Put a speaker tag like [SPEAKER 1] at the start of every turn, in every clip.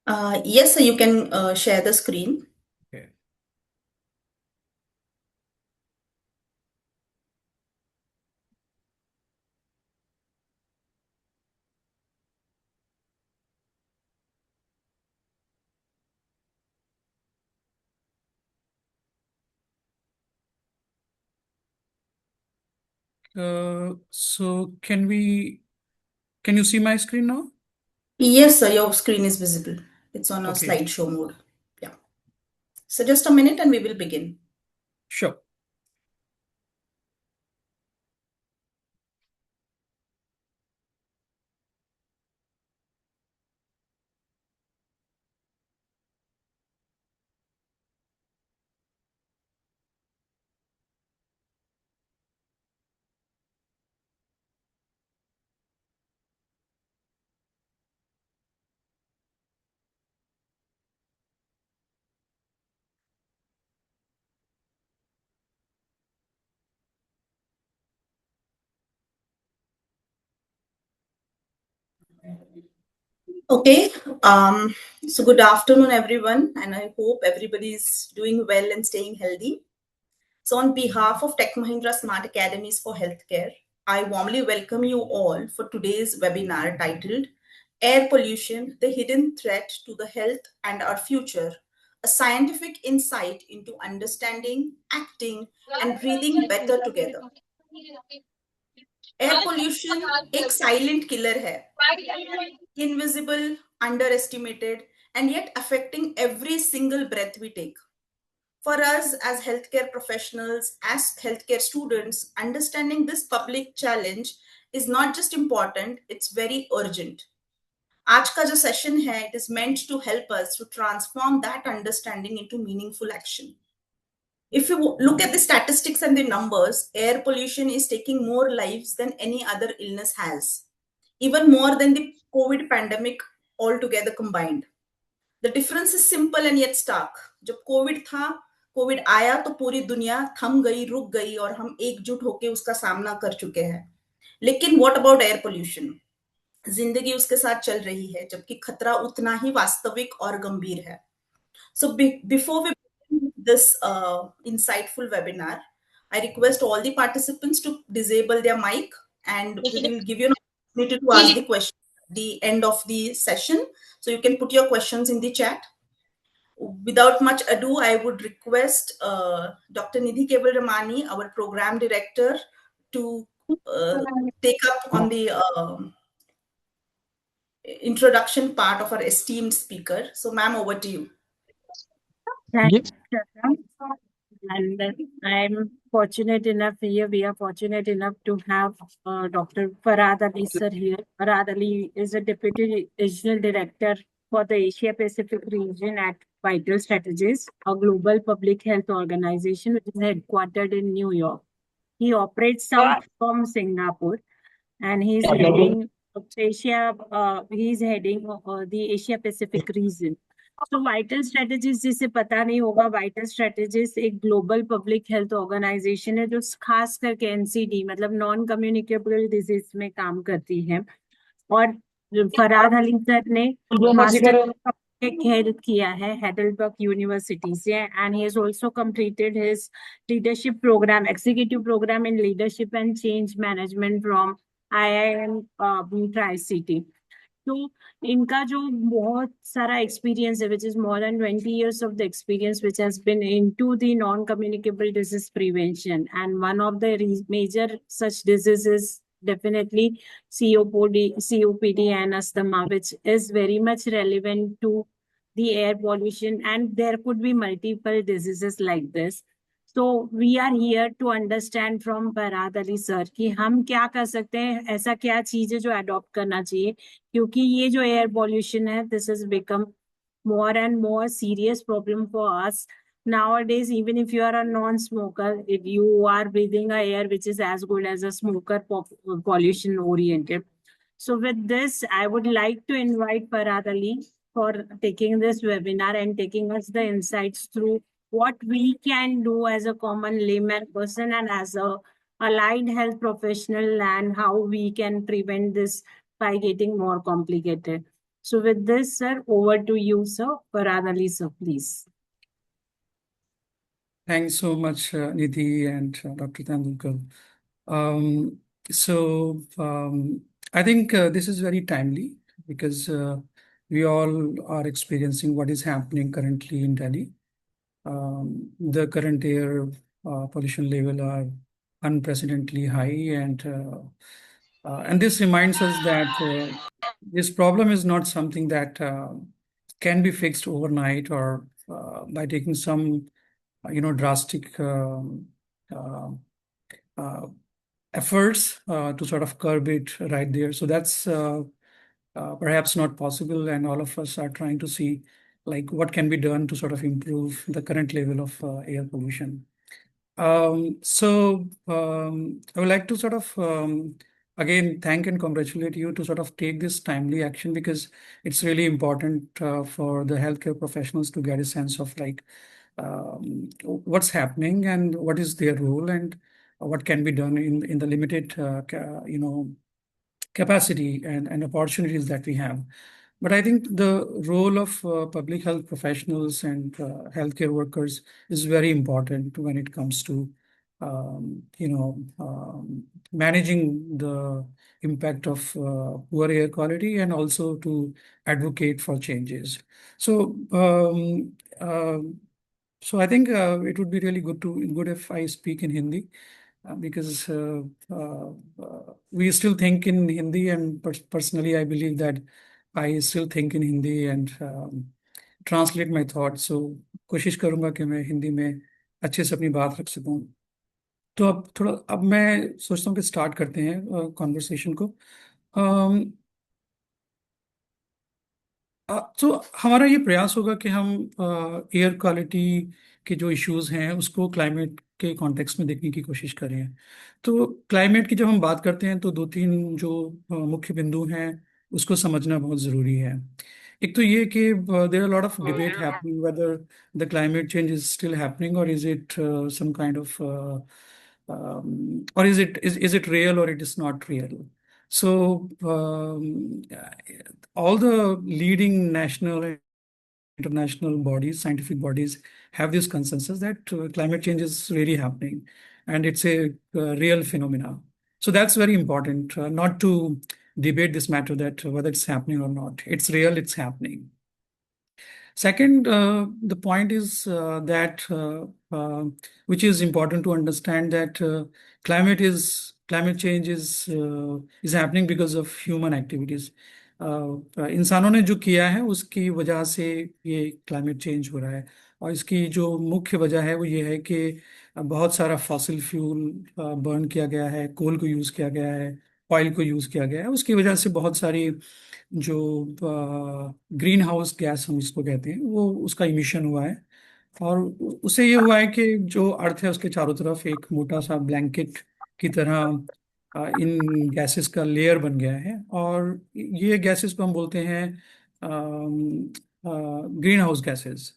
[SPEAKER 1] Yes, sir, you can share the screen.
[SPEAKER 2] Okay. So can you see my screen now?
[SPEAKER 1] Yes, sir, your screen is visible. It's on a
[SPEAKER 2] Okay,
[SPEAKER 1] slideshow mode. Yeah. So just a minute and we will begin.
[SPEAKER 2] sure.
[SPEAKER 1] Okay. Um, so good afternoon, everyone, and I hope everybody is doing well and staying healthy. So on behalf of Tech Mahindra Smart Academies for Healthcare, I warmly welcome you all for today's webinar titled Air Pollution, the Hidden Threat to the Health and Our Future, a scientific insight into understanding, acting, and breathing better together. Air pollution एक silent killer है, invisible, underestimated, and yet affecting every single breath we take. For us as healthcare professionals, as healthcare students, understanding this public challenge is not just important, it's very urgent. आज का जो session है, it is meant to help us to transform that understanding into meaningful action. If you look at the statistics and the numbers, air pollution is taking more lives than any other illness has, even more than the COVID pandemic altogether combined. The difference is simple and yet stark. जब Covid आया तो पूरी दुनिया थम गई, रुक गई और हम एकजुट होकर उसका सामना कर चुके हैं. लेकिन व्हाट अबाउट एयर पोल्यूशन? जिंदगी उसके साथ चल रही है, जबकि खतरा उतना ही वास्तविक और गंभीर है. So before we begin this insightful webinar, I request all the participants to disable their mic, and we will give you an opportunity to ask the question at the end of the session. So you can put your questions in the chat. Without much ado, I would request Dr. Nidhi Keval Ramani, our program director, to take up on the introduction part of our esteemed speaker. So, ma'am, over to you.
[SPEAKER 3] Thanks, Shashank. And I'm fortunate enough here, we are fortunate enough to have Dr. Farhad Ali sir here. Farhad Ali is a Deputy Regional Director for the Asia Pacific region at Vital Strategies, a global public health organization which is headquartered in New York. He operates out from Singapore and he's heading the Asia Pacific region. तो vital strategies जिसे पता नहीं होगा, vital strategies एक global public health organisation है जो खास करके एनसीडी मतलब नॉन कम्युनिकेबल डिजीज में काम करती है. और फरहाद अली सर ने मास्टर पब्लिक हेल्थ किया है हेडलबर्ग यूनिवर्सिटी से and he has also completed his leadership programme executive programme in leadership and change management from IIM Tri-City. तो इनका जो बहुत सारा एक्सपीरियंस है which is more than 20 years of the experience which has been into the non-communicable disease prevention, and one of the major such diseases definitely COPD and asthma, which is very much relevant to the air pollution, and there could be multiple diseases like this. So we are here to understand from Farhad Ali sir कि हम क्या कर सकते हैं, ऐसा क्या चीज है जो अडॉप्ट करना चाहिए, क्योंकि ये जो एयर पॉल्यूशन है this is become more and more serious problem for us nowadays. Even if you are a non-smoker, if you are breathing a air which is as good as a smoker pollution oriented. So with this, I would like to invite Farhad Ali for taking this webinar and taking us the insights through what we can do as a common layman person and as a allied health professional, and how we can prevent this by getting more complicated. So with this, sir, over to you, sir. Farhad Ali, sir, please.
[SPEAKER 2] Thanks so much, Nidhi and Dr. Tendulkar. Um, so I think this is very timely because we all are experiencing what is happening currently in Delhi. The current air pollution level are unprecedentedly high, and this reminds us that this problem is not something that can be fixed overnight or by taking some, drastic uh, uh, efforts to sort of curb it right there. So that's perhaps not possible, and all of us are trying to see like what can be done to sort of improve the current level of air pollution. I would like to sort of again thank and congratulate you to sort of take this timely action because it's really important for the healthcare professionals to get a sense of like what's happening and what is their role and what can be done in the limited capacity and opportunities that we have. But I think the role of public health professionals and healthcare workers is very important when it comes to, managing the impact of poor air quality and also to advocate for changes. So, so I think it would be really good if I speak in Hindi because we still think in Hindi, and personally, I believe that I still think in Hindi and translate my thoughts. So कोशिश करूंगा कि मैं हिंदी में अच्छे से अपनी बात रख सकूं. तो अब मैं सोचता हूँ कि स्टार्ट करते हैं कॉन्वर्सेशन को. तो हमारा ये प्रयास होगा कि हम एयर क्वालिटी के जो इश्यूज हैं उसको क्लाइमेट के कॉन्टेक्स्ट में देखने की कोशिश करें. तो क्लाइमेट की जब हम बात करते हैं तो दो तीन जो मुख्य बिंदु हैं उसको समझना बहुत ज़रूरी है. एक तो ये कि there are lot of debate happening whether the climate change is still happening और is it some kind of or is it real or it is not real. So all the leading national and international bodies, scientific bodies, have this consensus that climate change is really happening and it's a real phenomena. So that's very important, not to debate this matter that whether it's happening or not. It's real, it's happening. Second, the point is that which is important to understand that climate change is happening because of human activities. इंसानों ने जो किया है उसकी वजह से ये climate change हो रहा है और इसकी जो मुख्य वजह है वो ये है कि बहुत सारा फॉसिल फ्यूल बर्न किया गया है, कोल को यूज़ किया गया है, ऑयल को यूज़ किया गया है. उसकी वजह से बहुत सारी जो ग्रीन हाउस गैस हम इसको कहते हैं वो उसका इमिशन हुआ है और उससे ये हुआ है कि जो अर्थ है उसके चारों तरफ एक मोटा सा ब्लैंकेट की तरह इन गैसेस का लेयर बन गया है और ये गैसेस को हम बोलते हैं ग्रीन हाउस गैसेस.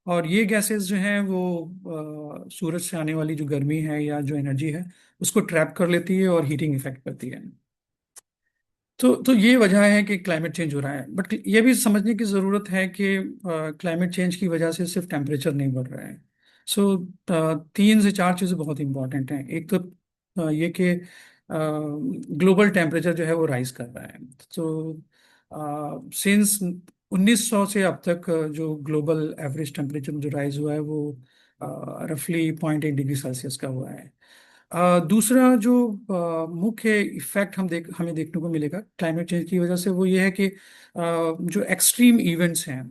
[SPEAKER 2] और ये गैसेस जो हैं वो सूरज से आने वाली जो गर्मी है या जो एनर्जी है उसको ट्रैप कर लेती है और हीटिंग इफेक्ट करती है. तो ये वजह है कि क्लाइमेट चेंज हो रहा है. बट ये भी समझने की ज़रूरत है कि क्लाइमेट चेंज की वजह से सिर्फ टेम्परेचर नहीं बढ़ रहा है. सो 3 से 4 चीज़ें बहुत इंपॉर्टेंट हैं. एक तो ये कि ग्लोबल टेम्परेचर जो है वो राइज कर रहा है. तो सिंस 1900 से अब तक जो ग्लोबल एवरेज टेम्परेचर जो राइज हुआ है वो रफली 0.8 डिग्री सेल्सियस का हुआ है. दूसरा जो मुख्य इफेक्ट हमें देखने को मिलेगा क्लाइमेट चेंज की वजह से वो ये है कि जो एक्सट्रीम इवेंट्स हैं,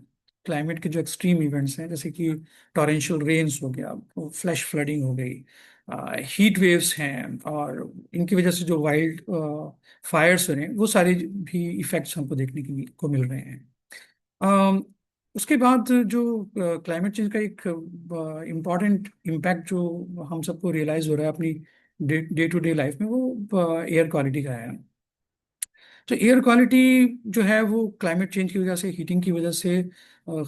[SPEAKER 2] क्लाइमेट के जो एक्सट्रीम इवेंट्स हैं जैसे कि टॉरेंशियल रेन्स हो गया, फ्लैश फ्लडिंग हो गई, हीट वेव्स हैं और इनकी वजह से जो वाइल्ड फायर्स हो रहे हैं वो सारे भी इफेक्ट्स हमको देखने को मिल रहे हैं. उसके बाद जो क्लाइमेट चेंज का एक इम्पॉर्टेंट इम्पैक्ट जो हम सबको रियलाइज हो रहा है अपनी डे टू डे लाइफ में वो एयर क्वालिटी का है. तो एयर क्वालिटी जो है वो क्लाइमेट चेंज की वजह से, हीटिंग की वजह से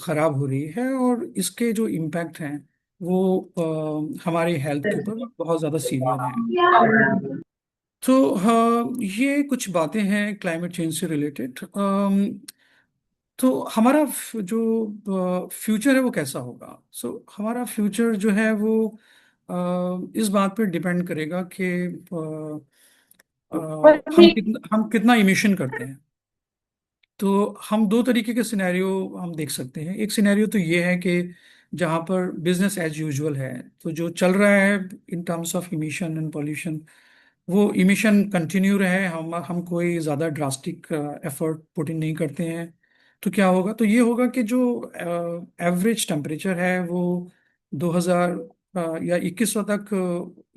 [SPEAKER 2] ख़राब हो रही है और इसके जो इम्पैक्ट हैं वो हमारे हेल्थ के ऊपर बहुत ज़्यादा सीवियर हैं. तो हाँ, ये कुछ बातें हैं क्लाइमेट चेंज से रिलेटेड. तो हमारा जो फ्यूचर है वो कैसा होगा? हमारा फ्यूचर जो है वो इस बात पर डिपेंड करेगा कि हम कितना इमिशन करते हैं। तो हम दो तरीके के सिनेरियो हम देख सकते हैं। एक सिनेरियो तो ये है कि जहाँ पर बिजनेस एज यूजुअल है, तो जो चल रहा है इन terms of emission and pollution, वो इमिशन कंटिन्यू रहे, हम कोई ज़्यादा ड्रास्टिक एफर्ट पुट इन नहीं करते हैं। तो क्या होगा? तो ये होगा कि जो एवरेज टेम्परेचर है वो 2000 या 2100 तक,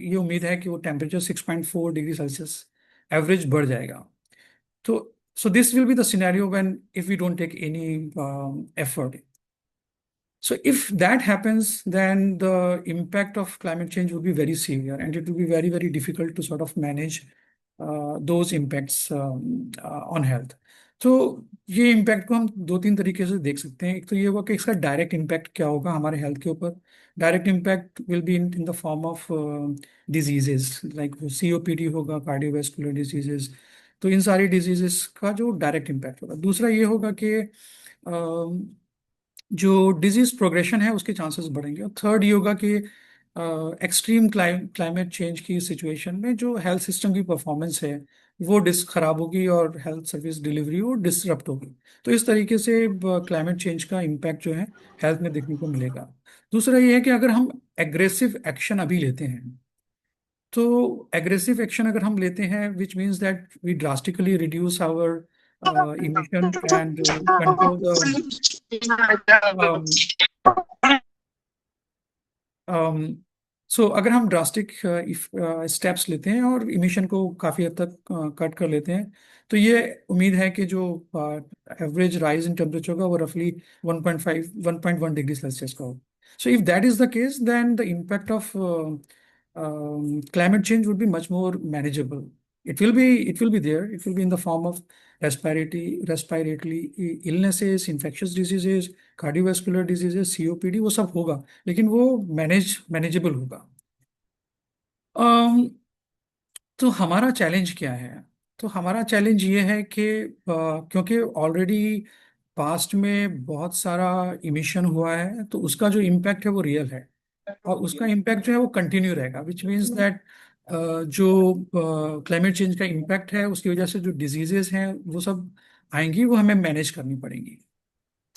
[SPEAKER 2] ये उम्मीद है कि वो टेम्परेचर 6.4 डिग्री सेल्सियस एवरेज बढ़ जाएगा। So this will be the scenario when if we don't take any effort. So if that happens, then the impact of climate change will be very severe, and it will be very, very difficult to sort of manage those impacts on health. तो ये impact को हम दो तीन तरीके से देख सकते हैं। एक तो ये होगा कि इसका डायरेक्ट इम्पैक्ट क्या होगा हमारे हेल्थ के ऊपर। Direct impact will be in the form of diseases, like COPD होगा, कार्डियोवैस्कुलर डिजीजेस। तो इन सारी डिजीजेस का जो डायरेक्ट इम्पैक्ट होगा। दूसरा ये होगा कि जो डिजीज प्रोग्रेशन है उसके चांसेस बढ़ेंगे। और थर्ड ये होगा कि एक्सट्रीम क्लाइमेट चेंज की सिचुएशन में जो हेल्थ सिस्टम की परफॉर्मेंस है वो खराब होगी और हेल्थ सर्विस डिलीवरी वो डिसरप्ट होगी। तो इस तरीके से क्लाइमेट चेंज का इम्पैक्ट जो है हेल्थ में देखने को मिलेगा। दूसरा ये है कि अगर हम एग्रेसिव एक्शन अभी लेते हैं, तो एग्रेसिव एक्शन अगर हम लेते हैं which means that we drastically reduce our emission and control अगर हम ड्रास्टिक स्टेप्स लेते हैं और इमिशन को काफ़ी हद तक कट कर लेते हैं, तो ये उम्मीद है कि जो एवरेज राइज इन टेम्परेचर होगा वो रफली 1.5 1.1 डिग्री सेल्सियस का हो। So if that is the case, then the impact of climate change would be much more manageable. It will be there. It will be in the form of respiratory illnesses, infectious diseases, cardiovascular diseases, COPD, वो सब होगा, लेकिन वो manageable होगा। तो हमारा challenge क्या है? तो हमारा चैलेंज ये है कि क्योंकि ऑलरेडी पास्ट में बहुत सारा इमिशन हुआ है, तो उसका जो इम्पैक्ट है वो रियल है, और उसका इम्पैक्ट जो है वो कंटिन्यू रहेगा, विच मीन्स दैट जो क्लाइमेट चेंज का इम्पैक्ट है उसकी वजह से जो डिजीजेस हैं वो सब आएंगी, वो हमें मैनेज करनी पड़ेंगी।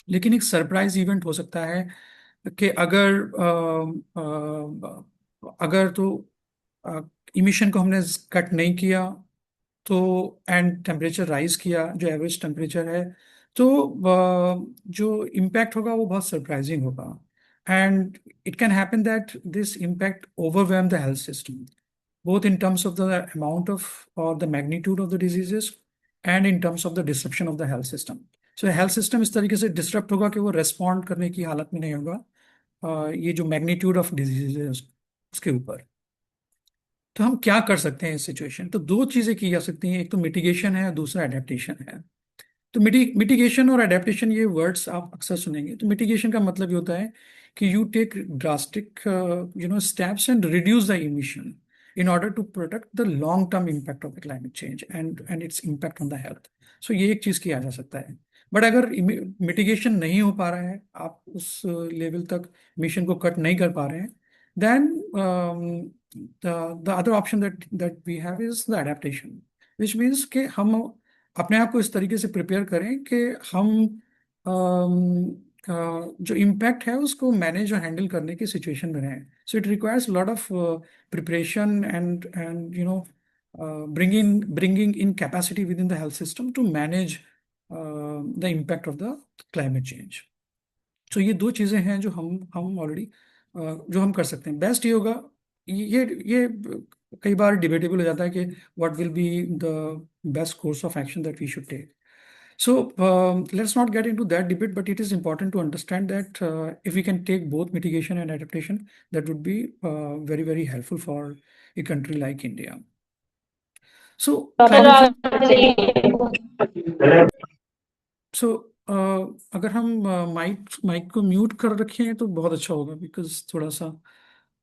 [SPEAKER 2] लेकिन एक सरप्राइज इवेंट हो सकता है कि अगर तो इमिशन को हमने कट नहीं किया, तो एंड टेम्परेचर राइज किया, जो एवरेज टेम्परेचर है, तो जो इम्पैक्ट होगा वो बहुत सरप्राइजिंग होगा। And it can happen that this impact overwhelm the health system, both in terms of the amount of or the magnitude of the diseases and in terms of the disruption of the health system. So health system इस तरीके से disrupt होगा कि वो respond करने की हालत में नहीं होगा ये जो magnitude of diseases है उसके ऊपर। तो हम क्या कर सकते हैं इस सिचुएशन? तो दो चीजें की जा सकती हैं, एक तो मिटिगेशन है, दूसरा एडेप्टेशन है। तो मिटिगेशन और एडेप्टेशन ये वर्ड्स आप अक्सर सुनेंगे। तो मिटिगेशन का मतलब ये होता है कि you take drastic steps and reduce the emission in order to protect the long term impact of the climate change and its impact on the health. So ये एक चीज किया जा सकता है। बट अगर मिटिगेशन नहीं हो पा रहा है, आप उस लेवल तक मिशन को कट नहीं कर पा रहे हैं, then the other option that we have is the adaptation, which means कि हम अपने आप को इस तरीके से प्रिपेयर करें कि हम जो इम्पैक्ट है उसको मैनेज और हैंडल करने की सिचुएशन में रहें। So it requires lot of preparation and bringing in capacity within the health system to manage the impact of the climate change. So ये दो चीजें हैं जो हम ऑलरेडी जो हम कर सकते हैं। बेस्ट ये होगा, ये कई बार डिबेटेबल हो जाता है कि what will be the best course of action that we should take. So let's not get into that debate, but it is important to understand that if we can take both mitigation and adaptation, that would be very, very helpful for a country like India. So अगर हम mic को mute कर रखें तो बहुत अच्छा होगा, because थोड़ा सा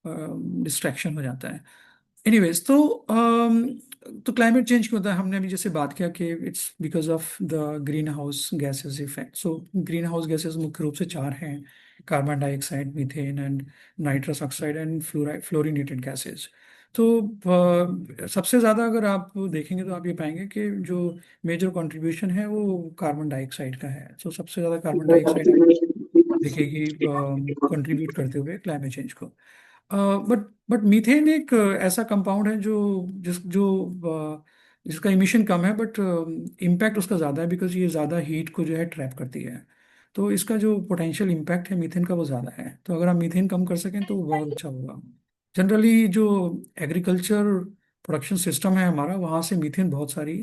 [SPEAKER 2] डिस्ट्रैक्शन हो जाता है। एनीवेज, तो क्लाइमेट चेंज क्यों होता है, हमने अभी जैसे बात किया कि it's because of the green house gases effect. So green house gases मुख्य रूप से चार हैं: carbon dioxide, methane and nitrous oxide and fluorinated gases. तो सबसे ज़्यादा अगर आप देखेंगे तो आप ये पाएंगे कि जो मेजर कंट्रीब्यूशन है वो कार्बन डाइऑक्साइड का है। तो सबसे ज़्यादा कार्बन डाइऑक्साइड आप देखेगी कंट्रीब्यूट करते हुए क्लाइमेट चेंज को। बट मीथेन एक ऐसा कंपाउंड है जिसका इमिशन कम है, बट इम्पैक्ट उसका ज़्यादा है, बिकॉज ये ज़्यादा हीट को जो है ट्रैप करती है। तो इसका जो पोटेंशियल इम्पैक्ट है मीथेन का वो ज़्यादा है। तो अगर आप मीथेन कम कर सकें तो बहुत अच्छा होगा। जनरली जो एग्रीकल्चर प्रोडक्शन सिस्टम है हमारा, वहाँ से मीथेन बहुत सारी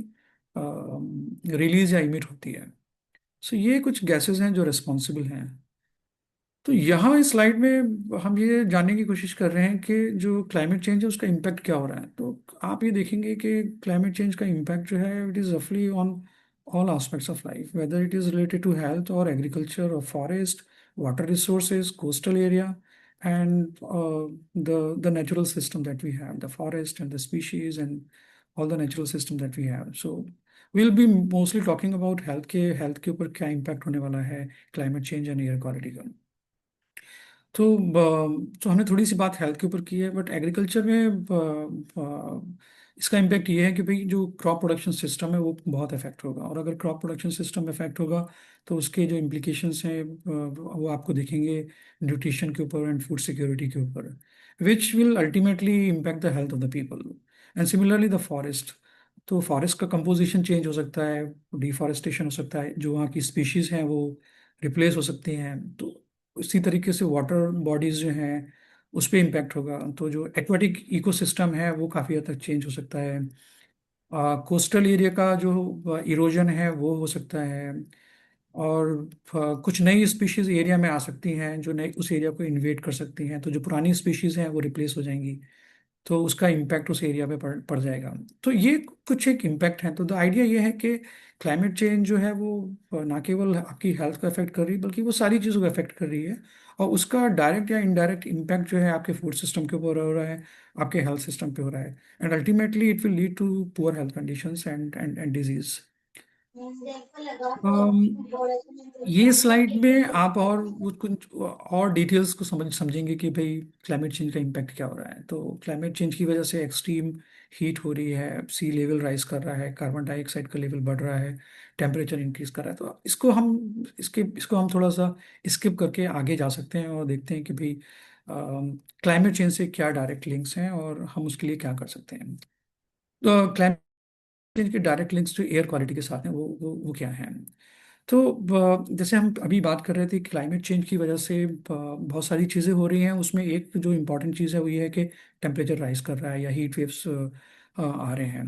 [SPEAKER 2] रिलीज या इमिट होती है। सो ये कुछ गैसेस हैं जो रिस्पॉन्सिबल हैं। तो यहाँ इस स्लाइड में हम ये जानने की कोशिश कर रहे हैं कि जो क्लाइमेट चेंज है उसका इम्पैक्ट क्या हो रहा है। तो आप ये देखेंगे कि क्लाइमेट चेंज का इम्पैक्ट जो है इट इज़ रफली on all aspects of life, whether it is related to health और एग्रीकल्चर और forest, water resources, coastal area and the natural system that we have, the forest and the species and all the natural system that we have. So we'll be mostly talking about health के ऊपर क्या impact होने वाला है climate change and air quality का। तो हमने थोड़ी सी बात हेल्थ के ऊपर की है, बट एग्रीकल्चर में इसका इम्पैक्ट ये है कि भाई जो क्रॉप प्रोडक्शन सिस्टम है वो बहुत इफेक्ट होगा। और अगर क्रॉप प्रोडक्शन सिस्टम इफेक्ट होगा तो उसके जो इम्प्लीकेशंस हैं वो आपको दिखेंगे न्यूट्रिशन के ऊपर एंड फूड सिक्योरिटी के ऊपर, which will ultimately impact the health of the people. And similarly the forest, तो फॉरेस्ट का कंपोजिशन चेंज हो सकता है, डिफॉरेस्टेशन हो सकता है, जो वहाँ की स्पीशीज़ हैं वो रिप्लेस हो सकती हैं। तो इसी तरीके से वाटर बॉडीज जो हैं उस पर इम्पैक्ट होगा। तो जो एक्वाटिक इकोसिस्टम है वो काफ़ी हद तक चेंज हो सकता है। कोस्टल एरिया का जो इरोजन है वो हो सकता है। और कुछ नई स्पीशीज एरिया में आ सकती हैं जो नई उस एरिया को इन्वेट कर सकती हैं। तो जो पुरानी स्पीशीज हैं वो रिप्लेस हो जाएंगी, तो उसका इम्पैक्ट उस एरिया पे पड़ जाएगा। तो ये कुछ एक इम्पैक्ट है। तो द आइडिया ये है कि क्लाइमेट चेंज जो है वो ना केवल आपकी हेल्थ को अफेक्ट कर रही है बल्कि वो सारी चीज़ों को अफेक्ट कर रही है। और उसका डायरेक्ट या इनडायरेक्ट इम्पैक्ट जो है आपके फूड सिस्टम के ऊपर हो रहा है, आपके हेल्थ सिस्टम पे हो रहा है, and ultimately it will lead to poor health conditions and disease. ये स्लाइड में आप और वो कुछ और डिटेल्स को समझेंगे कि भाई क्लाइमेट चेंज का इम्पैक्ट क्या हो रहा है। तो क्लाइमेट चेंज की वजह से एक्सट्रीम हीट हो रही है, सी लेवल राइज कर रहा है, कार्बन डाइऑक्साइड का लेवल बढ़ रहा है, टेम्परेचर इंक्रीज कर रहा है। तो इसको हम थोड़ा सा स्किप करके आगे जा सकते हैं और देखते हैं कि भाई क्लाइमेट चेंज से क्या डायरेक्ट लिंक्स हैं और हम उसके लिए क्या कर सकते हैं। तो क्लाइमेट चेंज के डायरेक्ट लिंक्स जो एयर क्वालिटी के साथ हैं वो क्या है। तो जैसे हम अभी बात कर रहे थे क्लाइमेट चेंज की वजह से बहुत सारी चीज़ें हो रही हैं। उसमें एक जो इम्पोर्टेंट चीज़ है वो ये है कि टेम्परेचर राइज कर रहा है या हीट वेव्स आ रहे हैं।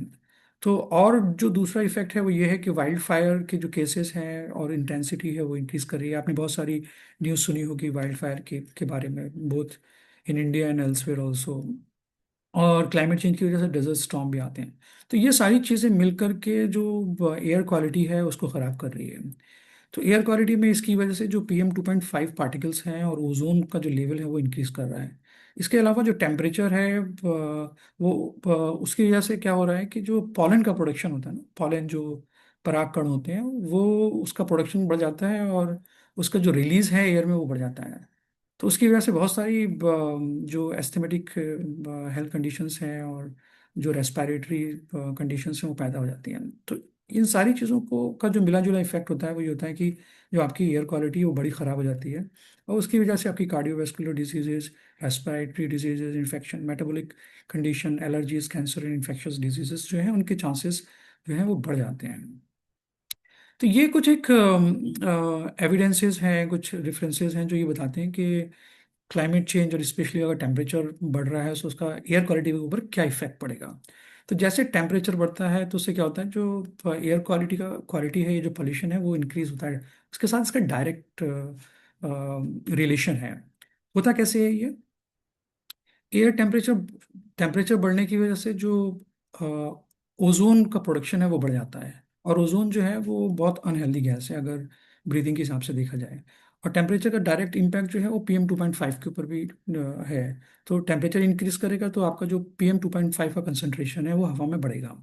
[SPEAKER 2] तो और जो दूसरा इफेक्ट है वो ये है कि वाइल्ड फायर के जो केसेस हैं और इंटेंसिटी है वो इंक्रीज कर रही है। आपने बहुत सारी न्यूज़ सुनी होगी वाइल्ड फायर के बारे में, both in India and elsewhere also. और क्लाइमेट चेंज की वजह से डेजर्ट स्टॉर्म भी आते हैं। तो ये सारी चीज़ें मिलकर के जो एयर क्वालिटी है उसको ख़राब कर रही है। तो एयर क्वालिटी में इसकी वजह से जो PM2.5 पार्टिकल्स हैं और ओजोन का जो लेवल है वो इंक्रीज कर रहा है। इसके अलावा जो टेम्परेचर है उसकी वजह से क्या हो रहा है कि जो पॉलन का प्रोडक्शन होता है ना, पॉलन जो परागकण होते हैं वो उसका प्रोडक्शन बढ़ जाता है और उसका जो रिलीज है एयर में वो बढ़ जाता है। तो उसकी वजह से बहुत सारी जो एस्थमेटिक हेल्थ कंडीशंस हैं और जो रेस्पिरेटरी कंडीशंस हैं वो पैदा हो जाती हैं। तो इन सारी चीज़ों को का जो मिला जुला इफेक्ट होता है वो ये होता है कि जो आपकी एयर क्वालिटी है वो बड़ी ख़राब हो जाती है। और उसकी वजह से आपकी cardiovascular diseases, respiratory diseases, infection, metabolic condition, allergies, cancer and infectious diseases जो हैं उनके चांसेस जो हैं वो बढ़ जाते हैं। तो ये कुछ एक एविडेंसेस हैं, कुछ रेफरेंसेस हैं जो ये बताते हैं कि क्लाइमेट चेंज और स्पेशली अगर टेम्परेचर बढ़ रहा है तो उसका एयर क्वालिटी के ऊपर क्या इफेक्ट पड़ेगा। तो जैसे टेम्परेचर बढ़ता है तो उससे क्या होता है, जो एयर क्वालिटी है, ये जो पोल्यूशन है वो इंक्रीज होता है। उसके साथ इसका डायरेक्ट रिलेशन है। होता कैसे है ये, एयर टेम्परेचर बढ़ने की वजह से जो ओजोन का प्रोडक्शन है वो बढ़ जाता है। और ओजोन जो है वो बहुत अनहेल्दी गैस है अगर ब्रीदिंग के हिसाब से देखा जाए। और टेम्परेचर का डायरेक्ट इम्पैक्ट जो है वो PM2.5 के ऊपर भी है। तो टेम्परेचर इंक्रीज करेगा तो आपका जो PM2.5 का कंसंट्रेशन है वो हवा में बढ़ेगा।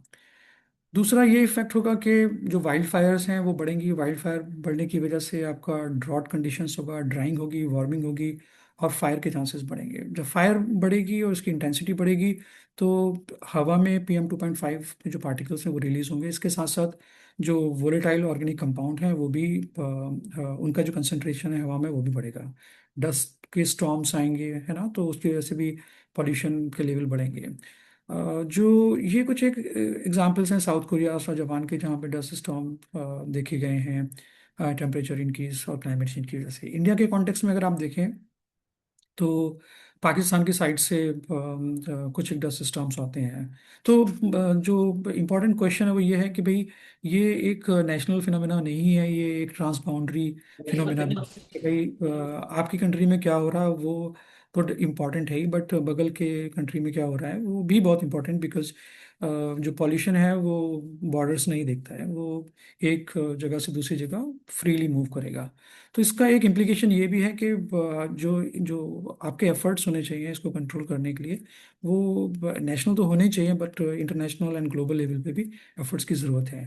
[SPEAKER 2] दूसरा ये इफेक्ट होगा कि जो वाइल्ड फायर्स हैं वो बढ़ेंगी। वाइल्ड फायर बढ़ने की वजह से आपका ड्रॉट कंडीशंस होगा, ड्राइंग होगी, वार्मिंग होगी और फायर के चांसेस बढ़ेंगे। जब फायर बढ़ेगी और उसकी इंटेंसिटी बढ़ेगी तो हवा में PM2.5 के जो पार्टिकल्स हैं वो रिलीज होंगे। इसके साथ साथ जो वोलेटाइल ऑर्गेनिक कंपाउंड हैं वो भी उनका जो कंसंट्रेशन है हवा में वो भी बढ़ेगा। डस्ट के स्टॉर्म्स आएंगे, है ना, तो उसकी वजह से भी पॉल्यूशन के लेवल बढ़ेंगे। जो ये कुछ एक एग्जांपल्स हैं साउथ कोरिया और जापान के, जहाँ पे डस्ट स्टॉर्म देखे गए हैं टेम्परेचर इंक्रीज और क्लाइमेट चेंज की वजह से। इंडिया के कॉन्टेक्स्ट में अगर आप देखें तो पाकिस्तान की साइड से कुछ एक डस्ट स्टॉर्म्स आते हैं। तो जो इम्पोर्टेंट क्वेश्चन है वो ये है कि भाई ये एक नेशनल फिनोमेना नहीं है, ये एक ट्रांस बाउंड्री फिनोमेना भी है। कि भाई आपकी कंट्री में क्या हो रहा है वो तो इम्पोर्टेंट है ही, बट बगल के कंट्री में क्या हो रहा है वो भी बहुत इम्पोर्टेंट, बिकॉज जो पॉल्यूशन है वो बॉर्डर्स नहीं देखता है, वो एक जगह से दूसरी जगह फ्रीली मूव करेगा। तो इसका एक इम्प्लीकेशन ये भी है कि जो जो आपके एफर्ट्स होने चाहिए इसको कंट्रोल करने के लिए वो नेशनल तो होने ही चाहिए, but international and global level पे भी एफर्ट्स की ज़रूरत है।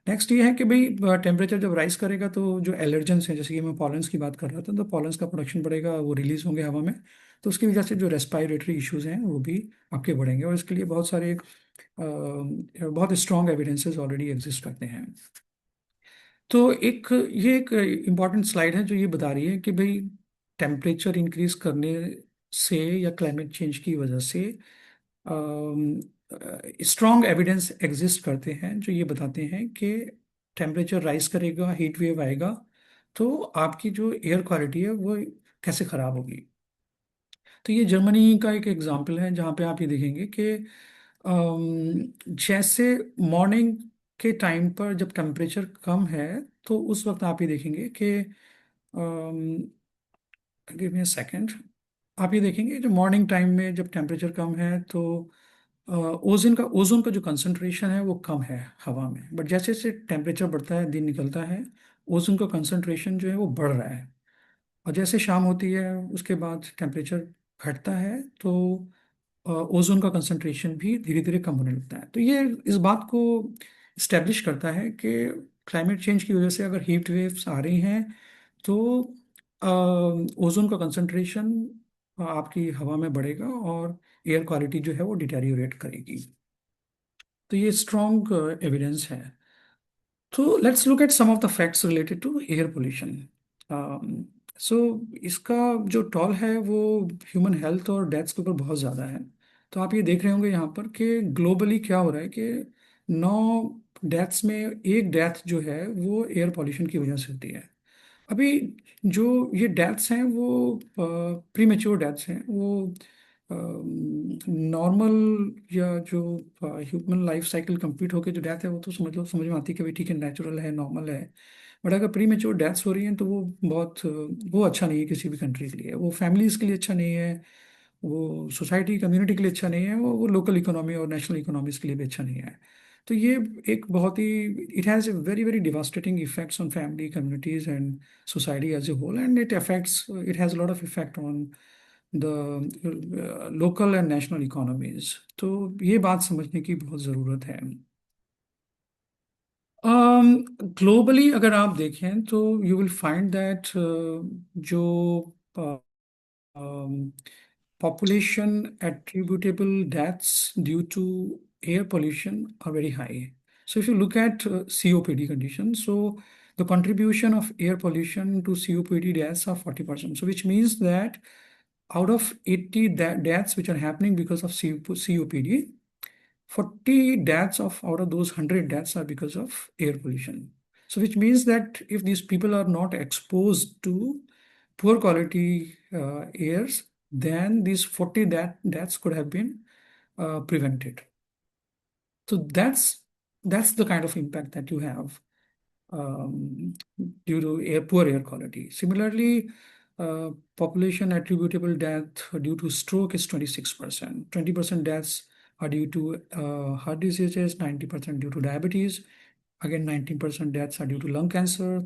[SPEAKER 2] नेक्स्ट ये है कि भाई टेम्परेचर जब राइज करेगा तो जो एलर्जेंस हैं, जैसे कि मैं पॉलन्स की बात कर रहा था, तो पॉलन्स का प्रोडक्शन बढ़ेगा, वो रिलीज होंगे हवा में। तो उसकी वजह से जो रेस्पिरेटरी इश्यूज हैं वो भी आपके बढ़ेंगे, और इसके लिए बहुत सारे बहुत स्ट्रॉन्ग एविडेंसेस ऑलरेडी एग्जिस्ट करते हैं। तो ये एक इम्पॉर्टेंट स्लाइड है जो ये बता रही है कि भाई टेम्परेचर इंक्रीज करने से या क्लाइमेट चेंज की वजह से स्ट्रॉन्ग एविडेंस एग्जिस्ट करते हैं जो ये बताते हैं कि टेम्परेचर राइज करेगा, हीट वेव आएगा, तो आपकी जो एयर क्वालिटी है वो कैसे खराब होगी। तो ये जर्मनी का एक एग्जांपल है जहाँ पे आप ये देखेंगे कि जैसे मॉर्निंग के टाइम पर जब टेम्परेचर कम है तो उस वक्त आप ये देखेंगे कि गिव मी अ सेकेंड, आप ये देखेंगे जो मॉर्निंग टाइम में जब टेम्परेचर कम है तो ओजोन का जो कंसंट्रेशन है वो कम है हवा में, बट जैसे जैसे टेम्परेचर बढ़ता है, दिन निकलता है, ओजोन का कंसंट्रेशन जो है वो बढ़ रहा है। और जैसे शाम होती है उसके बाद टेम्परेचर घटता है तो ओजोन का कंसंट्रेशन भी धीरे धीरे कम होने लगता है। तो ये इस बात को इस्टेब्लिश करता है कि क्लाइमेट चेंज की वजह से अगर हीट वेव्स आ रही हैं तो ओजोन का कंसंट्रेशन आपकी हवा में बढ़ेगा और एयर क्वालिटी जो है वो डिटेरियोरेट करेगी। तो ये स्ट्रॉन्ग एविडेंस है। तो let's look at some of the facts related to air pollution. So इसका जो टॉल है वो ह्यूमन हेल्थ और डेथ्स के ऊपर बहुत ज़्यादा है। तो आप ये देख रहे होंगे यहाँ पर कि ग्लोबली क्या हो रहा है कि 9 डेथ्स में एक डेथ जो है वो एयर पोल्यूशन की वजह से होती है। अभी जो ये डेथ्स हैं वो प्री मेच्योर डेथ्स हैं, वो नॉर्मल या जो ह्यूमन लाइफ साइकिल कंप्लीट होकर जो डेथ है वो तो समझ में आती है कि भाई ठीक है, नेचुरल है, नॉर्मल है। बट अगर प्री मेच्योर डेथ्स हो रही हैं तो वो बहुत वो अच्छा नहीं है किसी भी कंट्री के लिए, वो फैमिलीज के लिए अच्छा नहीं है, वो सोसाइटी कम्युनिटी के लिए अच्छा नहीं है, वो लोकल इकोनॉमी और नेशनल इकोनॉमीज के लिए भी अच्छा नहीं है। तो ये एक बहुत ही it has a very very devastating effects on family, communities and society as a whole, and it has a lot of effect on the local and national economies. तो ये बात समझने की बहुत ज़रूरत है। ग्लोबली अगर आप देखें तो यू विल फाइंड दैट जो population attributable deaths due to air pollution are very high. So if you look at COPD conditions, so the contribution of air pollution to COPD deaths are 40%. So which means that out of 80 deaths which are happening because of COPD, 40 deaths of out of those 100 deaths are because of air pollution. So which means that if these people are not exposed to poor quality airs, then these 40 deaths could have been prevented. So that's the kind of impact that you have due to poor air quality. Similarly, population attributable death due to stroke is 26%. 20% deaths are due to heart diseases, 90% due to diabetes. Again, 19% deaths are due to lung cancer,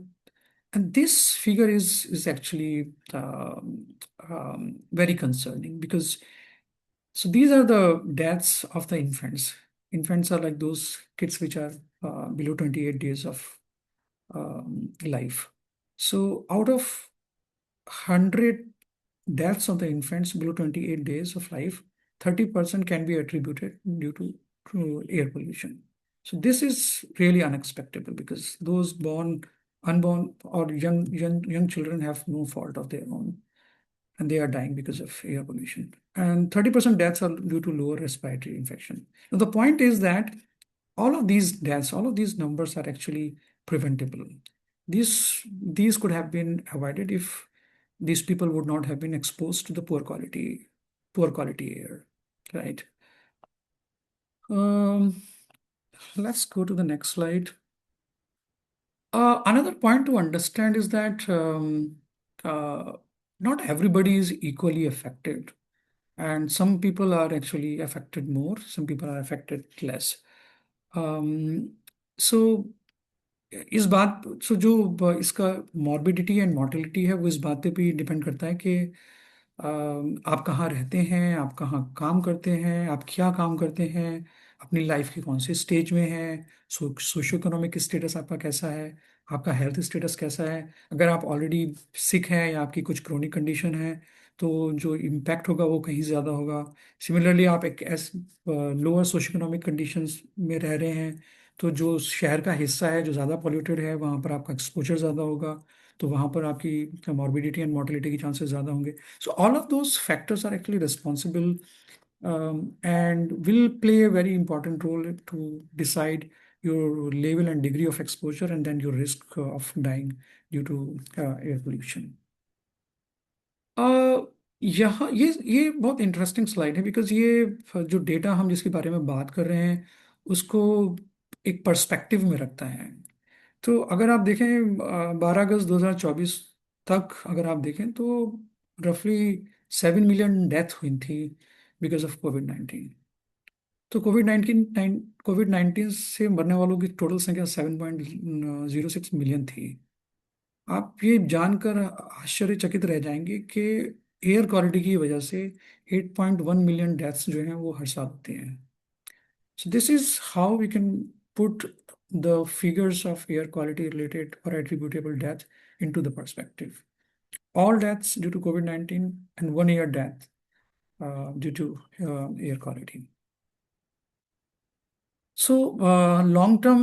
[SPEAKER 2] And this figure is actually very concerning because so these are the deaths of the infants. Infants are like those kids which are below 28 days of life. So out of 100 deaths of the infants below 28 days of life, 30% can be attributed due to air pollution. So this is really unexpected because those unborn or young children have no fault of their own, and they are dying because of air pollution. And 30% deaths are due to lower respiratory infection. Now, the point is that all of these deaths, all of these numbers are actually preventable. These could have been avoided if these people would not have been exposed to the poor quality air, right? Let's go to the next slide. Another point to understand is that not everybody is equally affected, and some people are actually affected more, some people are affected less. So इस बात सो जो इसका morbidity and mortality है वो इस बात पे भी डिपेंड करता है कि आप कहाँ रहते हैं, आप कहाँ काम करते हैं, आप क्या काम करते हैं, अपनी लाइफ के कौन से स्टेज में हैं, सोशो इकोनॉमिक स्टेटस आपका कैसा है, आपका हेल्थ स्टेटस कैसा है। अगर आप ऑलरेडी सिक हैं या आपकी कुछ क्रोनिक कंडीशन है तो जो इम्पैक्ट होगा वो कहीं ज़्यादा होगा। सिमिलरली आप एक लोअर सोशो इकोनॉमिक कंडीशंस में रह रहे हैं तो जो शहर का हिस्सा है जो ज़्यादा पॉल्यूटेड है वहाँ पर आपका एक्सपोजर ज़्यादा होगा, तो वहाँ पर आपकी मॉर्बिडिटी एंड मोर्टेलिटी के चांसेस ज़्यादा होंगे। So all of those factors are actually responsible and will play a very important role to decide your level and degree of exposure and then your risk of dying due to air pollution. यहाँ ये बहुत interesting slide है because ये जो data हम जिसके बारे में बात कर रहे हैं उसको एक पर्सपेक्टिव में रखता है। तो अगर आप देखें 12 अगस्त 2024 तक अगर आप देखें तो रफली 7 मिलियन डेथ हुई थी बिकॉज ऑफ कोविड-19। तो कोविड-19 से मरने वालों की टोटल संख्या 7.06 मिलियन थी। आप ये जानकर आश्चर्यचकित रह जाएंगे कि एयर क्वालिटी की वजह से 8.1 मिलियन डेथ्स जो हैं वो हर साल होते हैं। So this is how we can put the figures of air quality related or attributable death into the perspective. All deaths due to COVID-19 and 1 year death due to air quality. So long term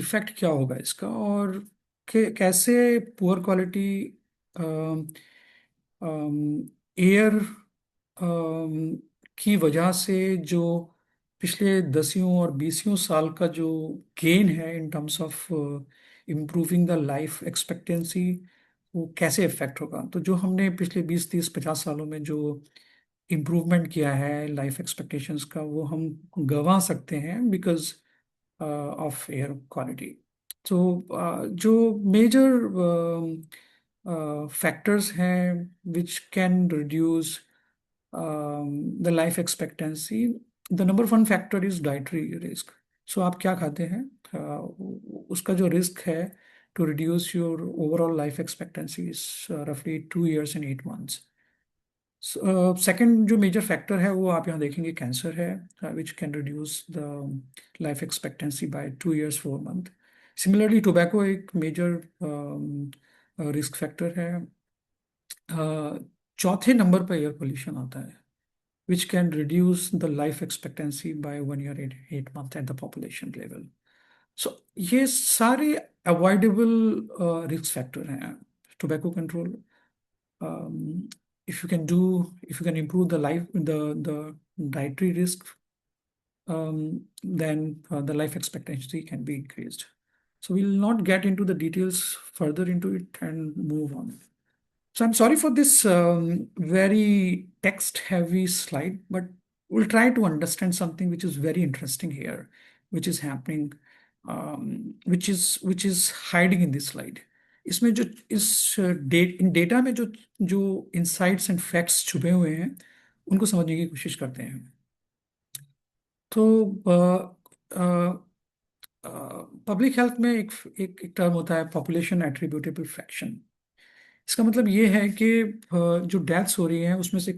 [SPEAKER 2] effect क्या होगा इसका और कैसे poor quality air की वजह से जो पिछले 10 और 20 साल का जो गेन है इन terms of improving the life expectancy वो कैसे इफेक्ट होगा। तो जो हमने पिछले 20, 30, 50 सालों में जो इम्प्रूवमेंट किया है लाइफ एक्सपेक्टेशंस का वो हम गंवा सकते हैं बिकॉज ऑफ एयर क्वालिटी। तो जो मेजर फैक्टर्स हैं which can reduce the life expectancy, the number one factor is dietary risk. So आप क्या खाते हैं उसका जो रिस्क है to reduce your overall life expectancy is रफली 2 years and 8 months। सेकेंड जो मेजर फैक्टर है वो आप यहाँ देखेंगे कैंसर है which can reduce the life expectancy by 2 years 4 months। Similarly tobacco एक मेजर रिस्क फैक्टर है। चौथे नंबर पर एयर पोल्यूशन आता है which can reduce the life expectancy by 1 year 8 months at the population level. So ये सारे avoidable risk factor हैं। Tobacco control, if you can improve the dietary risk, then the life expectancy can be increased. So we'll not get into the details further into it and move on. So I'm sorry for this very text-heavy slide, but we'll try to understand something which is very interesting here, which is happening, which is hiding in this slide. इसमें जो इन data में जो insights and facts छुपे हुए हैं उनको समझने की कोशिश करते हैं। तो पब्लिक हेल्थ में एक टर्म होता है पॉपुलेशन एट्रीब्यूटेबल फ्रैक्शन। इसका मतलब ये है कि जो डेथ्स हो रही हैं उसमें से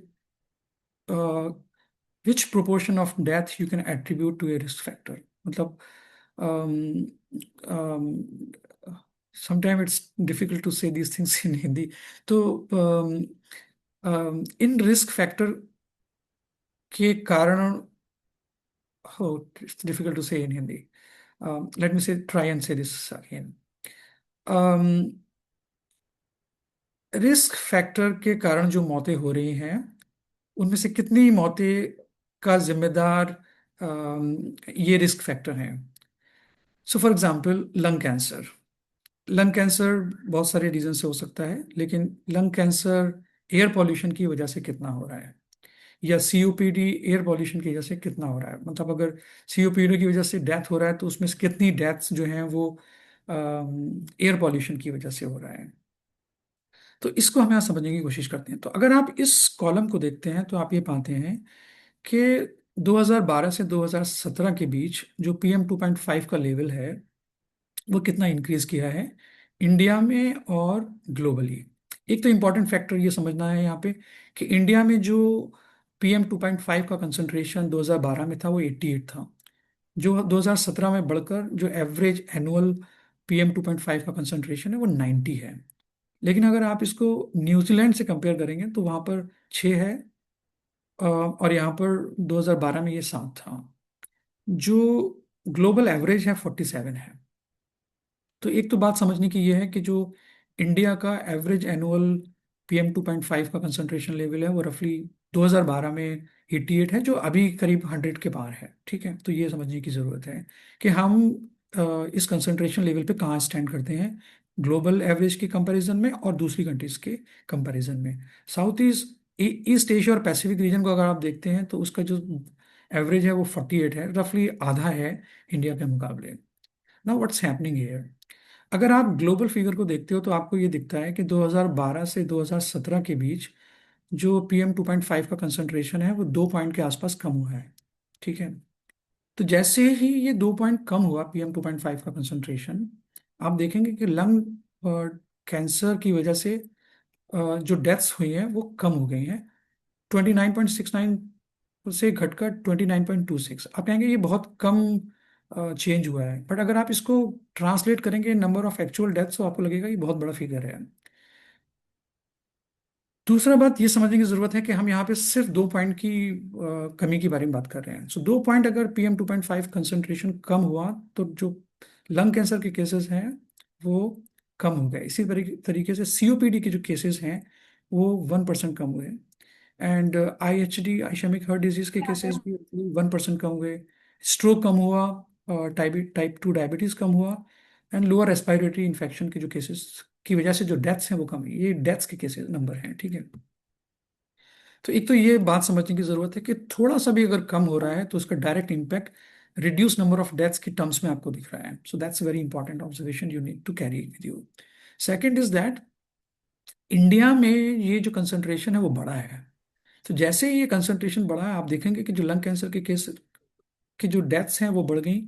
[SPEAKER 2] which proportion of death you can attribute to a risk factor. मतलब sometime it's difficult to say these things in Hindi. तो इन रिस्क फैक्टर के कारण, oh, it's difficult to say in Hindi. Let me try and say this again. Risk factor के कारण जो मौतें हो रही हैं उनमें से कितनी मौतें का जिम्मेदार ये रिस्क फैक्टर हैं। So for example lung cancer. Lung cancer बहुत सारे रीजन से हो सकता है, लेकिन लंग कैंसर एयर पॉल्यूशन की वजह से कितना हो रहा है, या सीओपीडी एयर पॉल्यूशन की वजह से कितना हो रहा है। मतलब अगर सीओपीडी की वजह से डेथ हो रहा है तो उसमें से कितनी डेथ्स जो हैं वो एयर पॉल्यूशन की वजह से हो रहा है। तो इसको हम यहाँ समझने की कोशिश करते हैं। तो अगर आप इस कॉलम को देखते हैं तो आप ये पाते हैं कि 2012 से 2017 के बीच जो पीएम 2.5 का लेवल है वो कितना इंक्रीज किया है इंडिया में और ग्लोबली। एक तो इम्पॉर्टेंट फैक्टर ये समझना है यहाँ पे कि इंडिया में जो पीएम 2.5 का कंसंट्रेशन 2012 में था वो 88 था, जो 2017 में बढ़कर जो एवरेज एनुअल पीएम 2.5 का कंसंट्रेशन है वो 90 है। लेकिन अगर आप इसको न्यूजीलैंड से कंपेयर करेंगे तो वहाँ पर 6 है, और यहाँ पर 2012 में ये 7 था। जो ग्लोबल एवरेज है 47 है। तो एक तो बात समझने की ये है कि जो इंडिया का एवरेज एनुअल पीएम 2.5 का कंसंट्रेशन लेवल है वो रफली 2012 में 88 है, जो अभी करीब 100 के पार है। ठीक है, तो ये समझने की ज़रूरत है कि हम इस कंसंट्रेशन लेवल पे कहाँ स्टैंड करते हैं ग्लोबल एवरेज के कंपैरिजन में और दूसरी कंट्रीज के कंपैरिजन में। साउथ ईस्ट एशिया और पैसिफिक रीजन को अगर आप देखते हैं तो उसका जो एवरेज है वो 48 है, रफली आधा है इंडिया के मुकाबले। नाउ व्हाट्स हैपनिंग हियर, अगर आप ग्लोबल फिगर को देखते हो तो आपको ये दिखता है कि 2012 से 2017 के बीच जो पीएम 2.5 का कंसंट्रेशन है वो 2 पॉइंट के आसपास कम हुआ है। ठीक है, तो जैसे ही ये 2 पॉइंट कम हुआ पीएम 2.5 का कंसंट्रेशन, आप देखेंगे कि लंग कैंसर की वजह से जो डेथ्स हुई हैं वो कम हो गई हैं। 29.69 से घटकर 29.26। आप कहेंगे ये बहुत कम चेंज हुआ है, बट अगर आप इसको ट्रांसलेट करेंगे नंबर ऑफ एक्चुअल डेथ्स तो आपको लगेगा ये बहुत बड़ा फिगर है। दूसरा बात ये समझने की जरूरत है कि हम यहाँ पे सिर्फ 2 पॉइंट की कमी के बारे में बात कर रहे हैं। सो 2 पॉइंट अगर पीएम 2.5 कंसंट्रेशन कम हुआ तो जो लंग कैंसर के केसेस हैं वो कम हो गए। इसी तरीके से सीओपीडी के जो केसेस हैं वो 1% कम हुए, एंड आईएचडी आइशेमिक हार्ट डिजीज के केसेस भी 1% कम हुए। स्ट्रोक कम हुआ, टाइप 2 डायबिटीज कम हुआ, एंड लोअर रेस्पिरेटरी इन्फेक्शन के जो केसेस की वजह से जो डेथ्स हैं वो कम हुई। ये डेथ्स के केसेस नंबर हैं। ठीक है, तो एक तो ये बात समझने की जरूरत है कि थोड़ा सा भी अगर कम हो रहा है तो उसका direct impact reduce number of deaths की टर्म्स में आपको दिख रहा है। So that's very important observation you need to carry with you. Second is that India में ये जो कंसंट्रेशन है वो बड़ा है। तो जैसे ही ये कंसंट्रेशन बढ़ा है आप देखेंगे कि जो लंग कैंसर के केस की जो डेथ्स हैं वो बढ़ गई,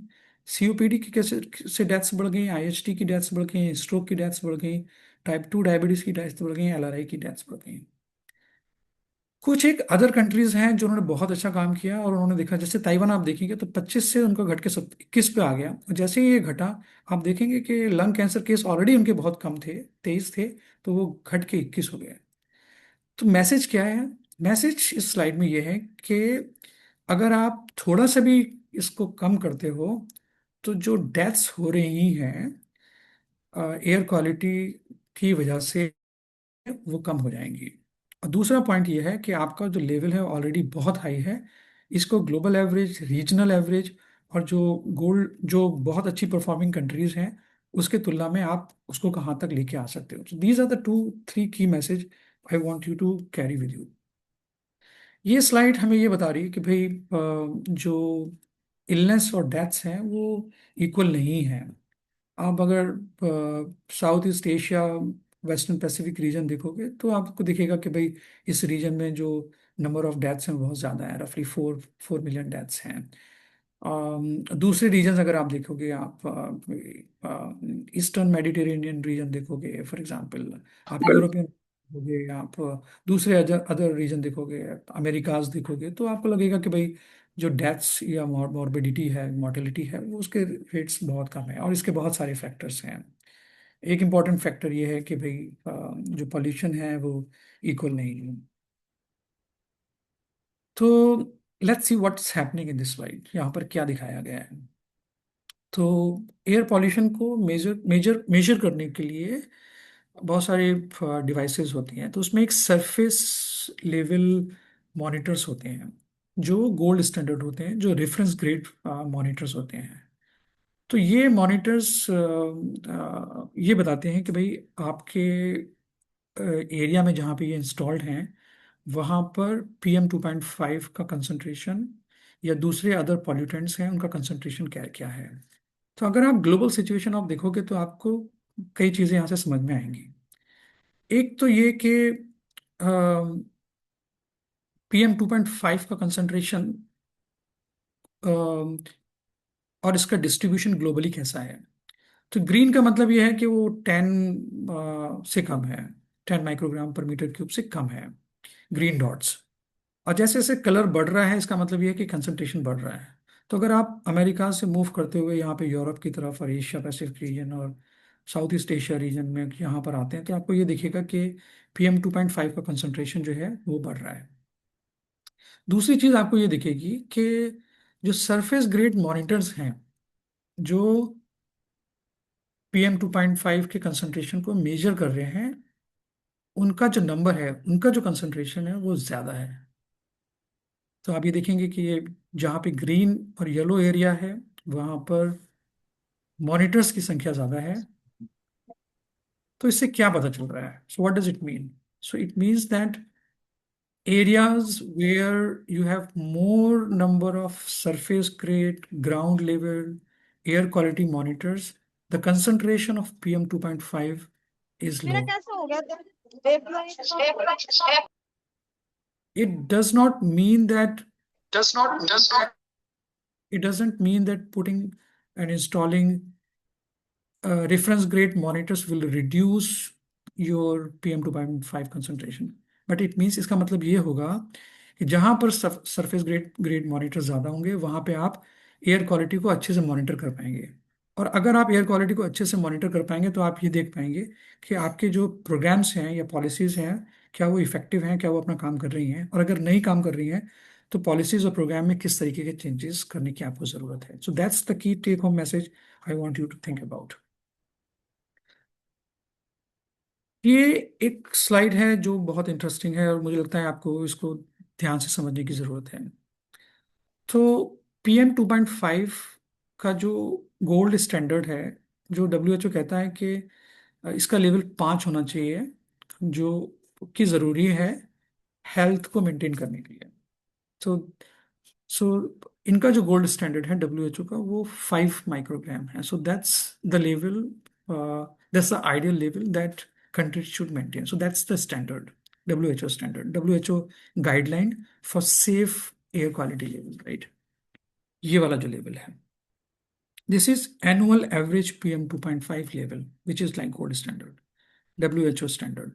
[SPEAKER 2] सीओपीडी की केस से डेथ्स बढ़ गई, आईएचटी की डेथ्स बढ़ गई, स्ट्रोक की डेथ्स बढ़ गई, टाइप 2 डायबिटीज की डेथ्स बढ़ गई, एलआरआई की डेथ्स बढ़ गई। कुछ एक अदर कंट्रीज हैं जो उन्होंने बहुत अच्छा काम किया और उन्होंने देखा, जैसे ताइवान आप देखेंगे तो 25 से उनका घट के 21 पे आ गया। और जैसे ही ये घटा आप देखेंगे कि लंग कैंसर केस ऑलरेडी उनके बहुत कम थे, 23 थे, तो वो घट के 21 हो गए। तो मैसेज क्या है? मैसेज इस स्लाइड में ये है कि अगर आप थोड़ा सा भी इसको कम करते हो तो जो डेथ्स हो रही हैं एयर क्वालिटी की वजह से वो कम हो जाएंगी। और दूसरा पॉइंट ये है कि आपका जो लेवल है ऑलरेडी बहुत हाई है। इसको ग्लोबल एवरेज, रीजनल एवरेज और जो बहुत अच्छी परफॉर्मिंग कंट्रीज हैं उसके तुलना में आप उसको कहाँ तक लेके आ सकते हो। तो these are the 2-3 key message I want you to carry with you. ये स्लाइड हमें ये बता रही है कि भाई जो इलनेस और डेथ्स हैं वो इक्वल नहीं हैं। आप अगर south east Asia, western Pacific region देखोगे तो आपको दिखेगा कि भाई इस रीजन में जो नंबर ऑफ डेथ्स हैं बहुत ज़्यादा है, रफली 4 मिलियन डेथ्स हैं। दूसरे रीजन्स अगर आप देखोगे, आप ईस्टर्न मेडिटेरेनियन रीजन देखोगे फॉर एग्जांपल, आप यूरोपियन देखोगे, आप दूसरे अदर अदर रीजन देखोगे, अमेरिकाज देखोगे, तो आपको लगेगा कि भाई जो डेथ्स या मॉर्बिडिटी है, मॉर्टेलिटी है, वो उसके रेट्स बहुत कम है। और इसके बहुत सारे फैक्टर्स हैं। एक इम्पॉर्टेंट फैक्टर ये है कि भाई जो पॉल्यूशन है वो इक्वल नहीं है। तो let's see what's happening in this slide, यहाँ पर क्या दिखाया गया है। तो एयर पॉल्यूशन को मेजर करने के लिए बहुत सारे डिवाइसेस होती हैं। तो उसमें एक सरफेस लेवल मॉनिटर्स होते हैं जो गोल्ड स्टैंडर्ड होते हैं, जो रेफरेंस ग्रेड मॉनिटर्स होते हैं। तो ये मॉनिटर्स ये बताते हैं कि भाई आपके एरिया में जहाँ पे ये इंस्टॉल्ड हैं वहाँ पर PM2.5 का कंसंट्रेशन या दूसरे अदर पॉल्यूटेंट्स हैं उनका कंसंट्रेशन क्या क्या है। तो अगर आप ग्लोबल सिचुएशन आप देखोगे तो आपको कई चीज़ें यहाँ से समझ में आएंगी। एक तो ये कि PM2.5 का कंसंट्रेशन और इसका डिस्ट्रीब्यूशन ग्लोबली कैसा है। तो ग्रीन का मतलब ये है कि वो 10 से कम है, 10 माइक्रोग्राम पर मीटर क्यूब से कम है, ग्रीन डॉट्स। और जैसे जैसे कलर बढ़ रहा है इसका मतलब ये है कि कंसंट्रेशन बढ़ रहा है। तो अगर आप अमेरिका से मूव करते हुए यहाँ पे यूरोप की तरफ और एशिया पैसिफिक रीजन और साउथ ईस्ट एशिया रीजन में यहाँ पर आते हैं तो आपको ये दिखेगा कि PM2.5 का कंसंट्रेशन जो है वो बढ़ रहा है। दूसरी चीज़ आपको ये दिखेगी कि जो सरफेस ग्रेड मॉनिटर्स हैं जो PM2.5 के कंसंट्रेशन को मेजर कर रहे हैं, उनका जो नंबर है, उनका जो कंसंट्रेशन है वो ज़्यादा है। तो आप ये देखेंगे कि ये जहाँ पे ग्रीन और येलो एरिया है वहाँ पर मॉनिटर्स की संख्या ज़्यादा है। तो इससे क्या पता चल रहा है? So what does it mean? So it means that areas where you have more number of surface grade, ground level, air quality monitors, the concentration of PM2.5 is low. It does not mean that it doesn't mean that putting and installing reference grade monitors will reduce your PM2.5 concentration. But it means, इसका मतलब ये होगा कि जहां पर surface grade monitor ज़्यादा होंगे वहां पे आप एयर क्वालिटी को अच्छे से मॉनिटर कर पाएंगे। और अगर आप एयर क्वालिटी को अच्छे से मॉनिटर कर पाएंगे तो आप ये देख पाएंगे कि आपके जो प्रोग्राम्स हैं या पॉलिसीज़ हैं क्या वो इफेक्टिव हैं, क्या वो अपना काम कर रही हैं, और अगर नहीं काम कर रही हैं तो पॉलिसीज़ और प्रोग्राम में किस तरीके के चेंजेस करने की आपको ज़रूरत है। So that's the key take home message I want you to think about. ये एक स्लाइड है जो बहुत इंटरेस्टिंग है और मुझे लगता है आपको इसको ध्यान से समझने की ज़रूरत है। तो PM2.5 का जो गोल्ड स्टैंडर्ड है, जो WHO कहता है कि इसका लेवल 5 होना चाहिए, जो कि ज़रूरी है हेल्थ को मेंटेन करने के लिए। तो सो इनका जो गोल्ड स्टैंडर्ड है WHO का वो 5 माइक्रोग्राम है। So that's the level, that's the ideal level that countries should maintain. So that's the standard, WHO standard, WHO guideline for safe air quality level, right? ये वाला जो लेवल है, this is annual average PM2.5 level, which is like gold standard, WHO standard.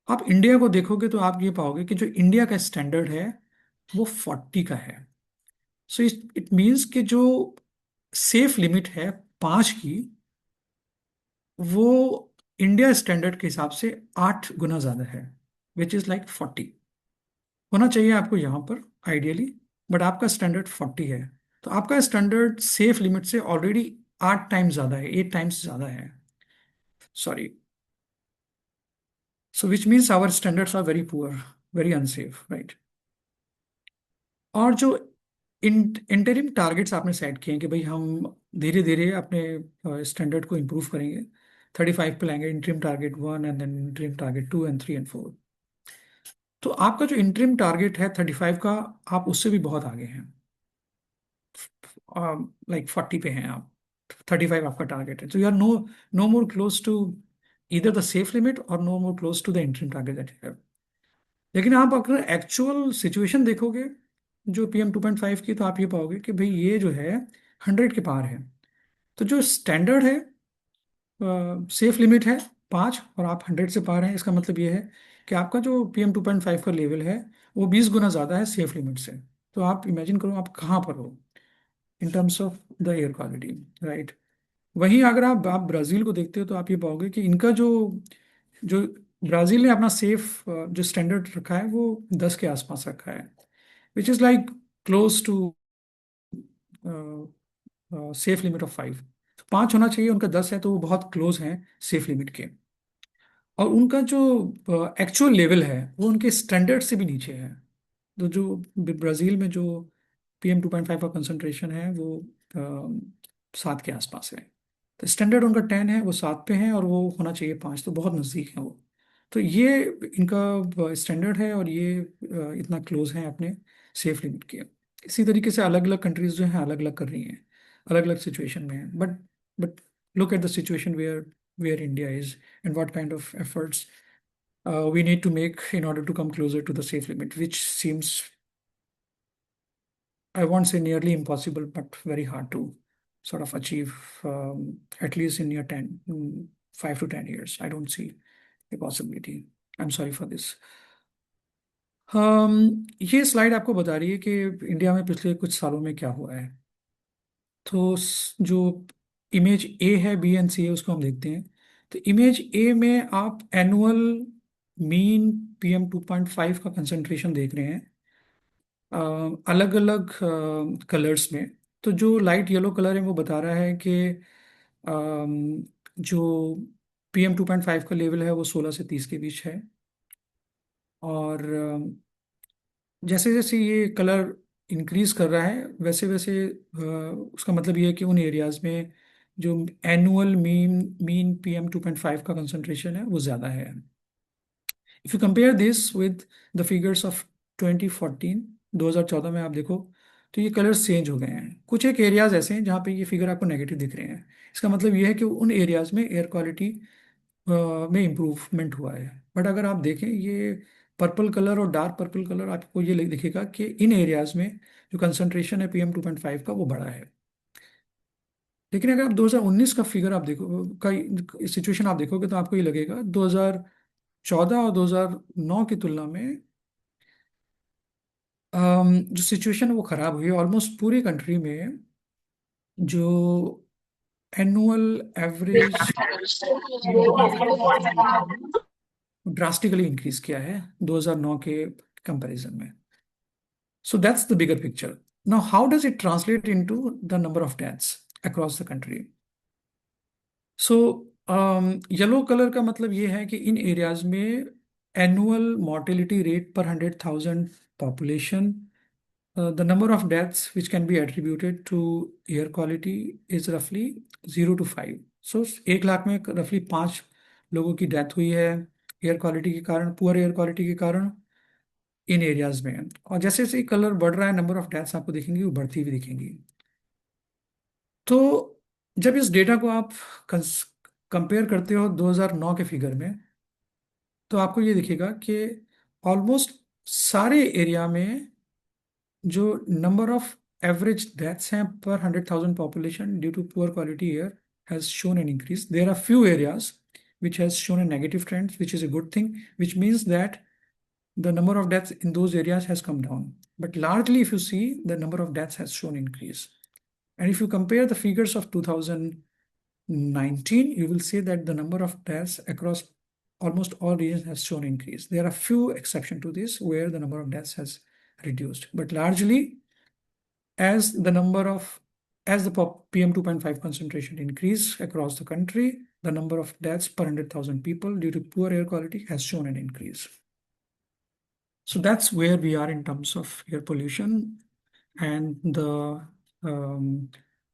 [SPEAKER 2] आप India को देखोगे तो आप ये पाओगे कि जो इंडिया का स्टैंडर्ड है वो 40 का है। सो इट मीन्स कि जो सेफ लिमिट है 5 की, वो इंडिया स्टैंडर्ड के हिसाब से 8 गुना ज्यादा है, विच इज लाइक 40 होना चाहिए आपको यहाँ पर आइडियली, बट आपका स्टैंडर्ड 40 है। तो आपका स्टैंडर्ड सेफ लिमिट से ऑलरेडी 8 टाइम्स ज्यादा है, 8 टाइम्स ज्यादा है, sorry. So which means our standards are very poor, very unsafe, right. और जो इंटरिम टारगेट्स आपने सेट किए हैं कि भाई हम धीरे धीरे अपने स्टैंडर्ड को इम्प्रूव करेंगे, 35 पे लाएंगे, interim target 1 and then interim target 2 and 3 and 4। तो आपका जो इंटरिम टारगेट है 35 का, आप उससे भी बहुत आगे हैं, लाइक 40 पे हैं आप, 35 आपका टारगेट है। तो you are no more close to either the safe limit or no more close to the interim target that you have. लेकिन आप अगर एक्चुअल सिचुएशन देखोगे जो PM2.5 की, तो आप ये पाओगे कि भाई ये जो है 100 के पार है। तो जो स्टैंडर्ड है, सेफ लिमिट है 5, और आप 100 से पार हैं, इसका मतलब ये है कि आपका जो PM2.5 का लेवल है वो 20 गुना ज़्यादा है सेफ लिमिट से। तो आप इमेजिन करो आप कहाँ पर हो इन terms of the air quality, right. वहीं अगर आप ब्राज़ील को देखते हो तो आप ये पाओगे कि इनका जो जो ब्राज़ील ने अपना सेफ जो स्टैंडर्ड रखा है वो 10 के आसपास रखा है, which is like close to safe limit of 5। 5 होना चाहिए, उनका 10 है, तो वो बहुत क्लोज है सेफ लिमिट के। और उनका जो एक्चुअल लेवल है वो उनके स्टैंडर्ड से भी नीचे है। तो जो ब्राज़ील में जो PM2.5 का कंसंट्रेशन है वो 7 के आसपास है। तो स्टैंडर्ड उनका 10 है, वो 7 पे है, और वो होना चाहिए 5, तो बहुत नज़दीक है वो। तो ये इनका स्टैंडर्ड है, और ये इतना क्लोज है अपने सेफ लिमिट के। इसी तरीके से अलग अलग कंट्रीज जो हैं अलग अलग कर रही हैं, अलग अलग सिचुएशन में हैं। But look at the situation where India is, and what kind of efforts we need to make in order to come closer to the safe limit, which seems, I won't say nearly impossible, but very hard to sort of achieve, at least in your 5 to 10 years. I don't see a possibility. I'm sorry for this. ये slide आपको बता रही है कि India में पिछले कुछ सालों में क्या हुआ है। तो जो इमेज ए है, बी एंड सी है, उसको हम देखते हैं। तो इमेज ए में आप एनुअल मीन PM2.5 का कंसंट्रेशन देख रहे हैं अलग अलग कलर्स में। तो जो लाइट येलो कलर है वो बता रहा है कि जो PM2.5 का लेवल है वो 16 से 30 के बीच है। और जैसे जैसे ये कलर इंक्रीज कर रहा है वैसे वैसे उसका मतलब ये है कि उन एरियाज में जो एनुअल मीन PM2.5 का कंसंट्रेशन है वो ज़्यादा है। If you compare this with the figures of 2014, 2014 में आप देखो तो ये कलर्स चेंज हो गए हैं। कुछ एक एरियाज ऐसे हैं जहाँ पे ये फिगर आपको नेगेटिव दिख रहे हैं। इसका मतलब ये है कि उन एरियाज में एयर क्वालिटी में इम्प्रूवमेंट हुआ है। बट अगर आप देखें ये पर्पल कलर और डार्क पर्पल कलर, आपको ये दिखेगा कि इन एरियाज में जो कंसंट्रेशन है PM2.5 का वो बढ़ा है। लेकिन अगर आप 2019 का फिगर आप देखो, का सिचुएशन आप देखोगे तो आपको ये लगेगा 2014 और 2009 की तुलना में जो सिचुएशन है वो खराब हुई है। ऑलमोस्ट पूरी कंट्री में जो एनुअल एवरेज ड्रास्टिकली इंक्रीज किया है 2009 के कंपैरिजन में। So that's the bigger picture. Now, how does it translate into the number of deaths across the country? So, yellow colour का मतलब ये है कि इन एरियाज में एनुअल मॉर्टेलिटी रेट पर 100,000 population, the number of deaths which can be attributed to air quality is roughly 0 to 5. So, 1 lakh में रफली 5 लोगों की डेथ हुई है एयर क्वालिटी के कारण, पुअर एयर क्वालिटी के कारण इन एरियाज में। और जैसे जैसे कलर बढ़ रहा है नंबर ऑफ डेथ्स आपको दिखेंगी वो बढ़ती हुई दिखेंगी। तो जब इस डेटा को आप कंपेयर करते हो 2009 के फिगर में तो आपको ये दिखेगा कि ऑलमोस्ट सारे एरिया में जो नंबर ऑफ एवरेज डेथ्स हैं पर 100,000 population due to poor quality air has shown an increase. There are few areas which has shown a negative trend, which is a good thing, which means that the number of deaths in those areas has come down. But largely, if you see, the number of deaths has shown increase. And if you compare the figures of 2019, you will see that the number of deaths across almost all regions has shown increase. There are few exceptions to this where the number of deaths has reduced. But largely, as the PM2.5 concentration increase across the country, the number of deaths per 100,000 people due to poor air quality has shown an increase. So that's where we are in terms of air pollution and the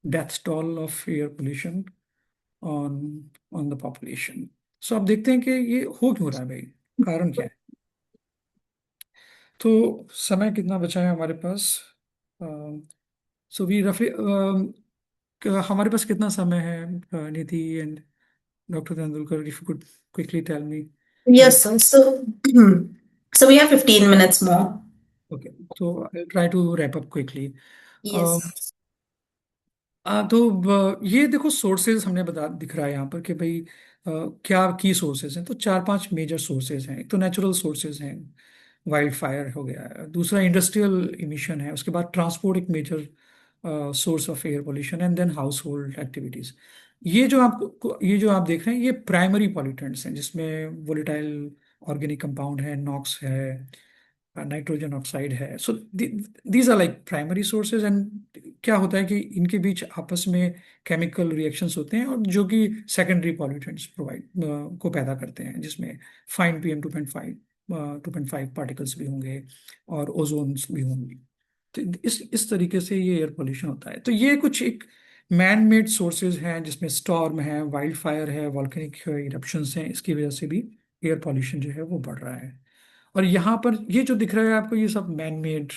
[SPEAKER 2] death toll of air pollution on the population. So अब देखते हैं कि ये हो क्यों रहा है भाई, कारण क्या है। तो समय कितना बचा है हमारे पास? सो वी रफली हमारे पास कितना समय है Nidhi and doctor Tendulkar, if you could quickly tell me.
[SPEAKER 1] Yes, sir. So we have 15 minutes more.
[SPEAKER 2] Okay, तो I try to wrap up quickly.
[SPEAKER 1] Yes.
[SPEAKER 2] तो ये देखो सोर्सेज हमने बता दिख रहा है यहाँ पर कि भाई क्या की सोर्सेज हैं। तो चार पांच मेजर सोर्सेज हैं। एक तो नेचुरल सोर्सेज हैं, वाइल्ड फायर हो गया है, दूसरा इंडस्ट्रियल इमिशन है, उसके बाद ट्रांसपोर्ट एक major source of air pollution, and then household activities. ये जो आप देख रहे हैं ये प्राइमरी पॉल्यूटेंट्स हैं, जिसमें वोलेटाइल ऑर्गेनिक कंपाउंड है, नॉक्स है, नाइट्रोजन ऑक्साइड है। So these are like primary sources. And क्या होता है कि इनके बीच आपस में केमिकल रिएक्शंस होते हैं, और जो कि सेकेंडरी पॉल्यूटेंट्स प्रोवाइड को पैदा करते हैं, जिसमें फाइन PM 2.5 पार्टिकल्स भी होंगे, और ओजोन्स भी होंगे। तो इस तरीके से ये एयर पोल्यूशन होता है। तो ये कुछ एक मैन मेड सोर्सेज हैं, जिसमें स्टॉर्म है, वाइल्ड फायर है, वॉल्केनिक इरप्शंस हैं। इसकी वजह से भी एयर पोल्यूशन जो है वो बढ़ रहा है। और यहाँ पर ये जो दिख रहा है आपको, ये सब मैन मेड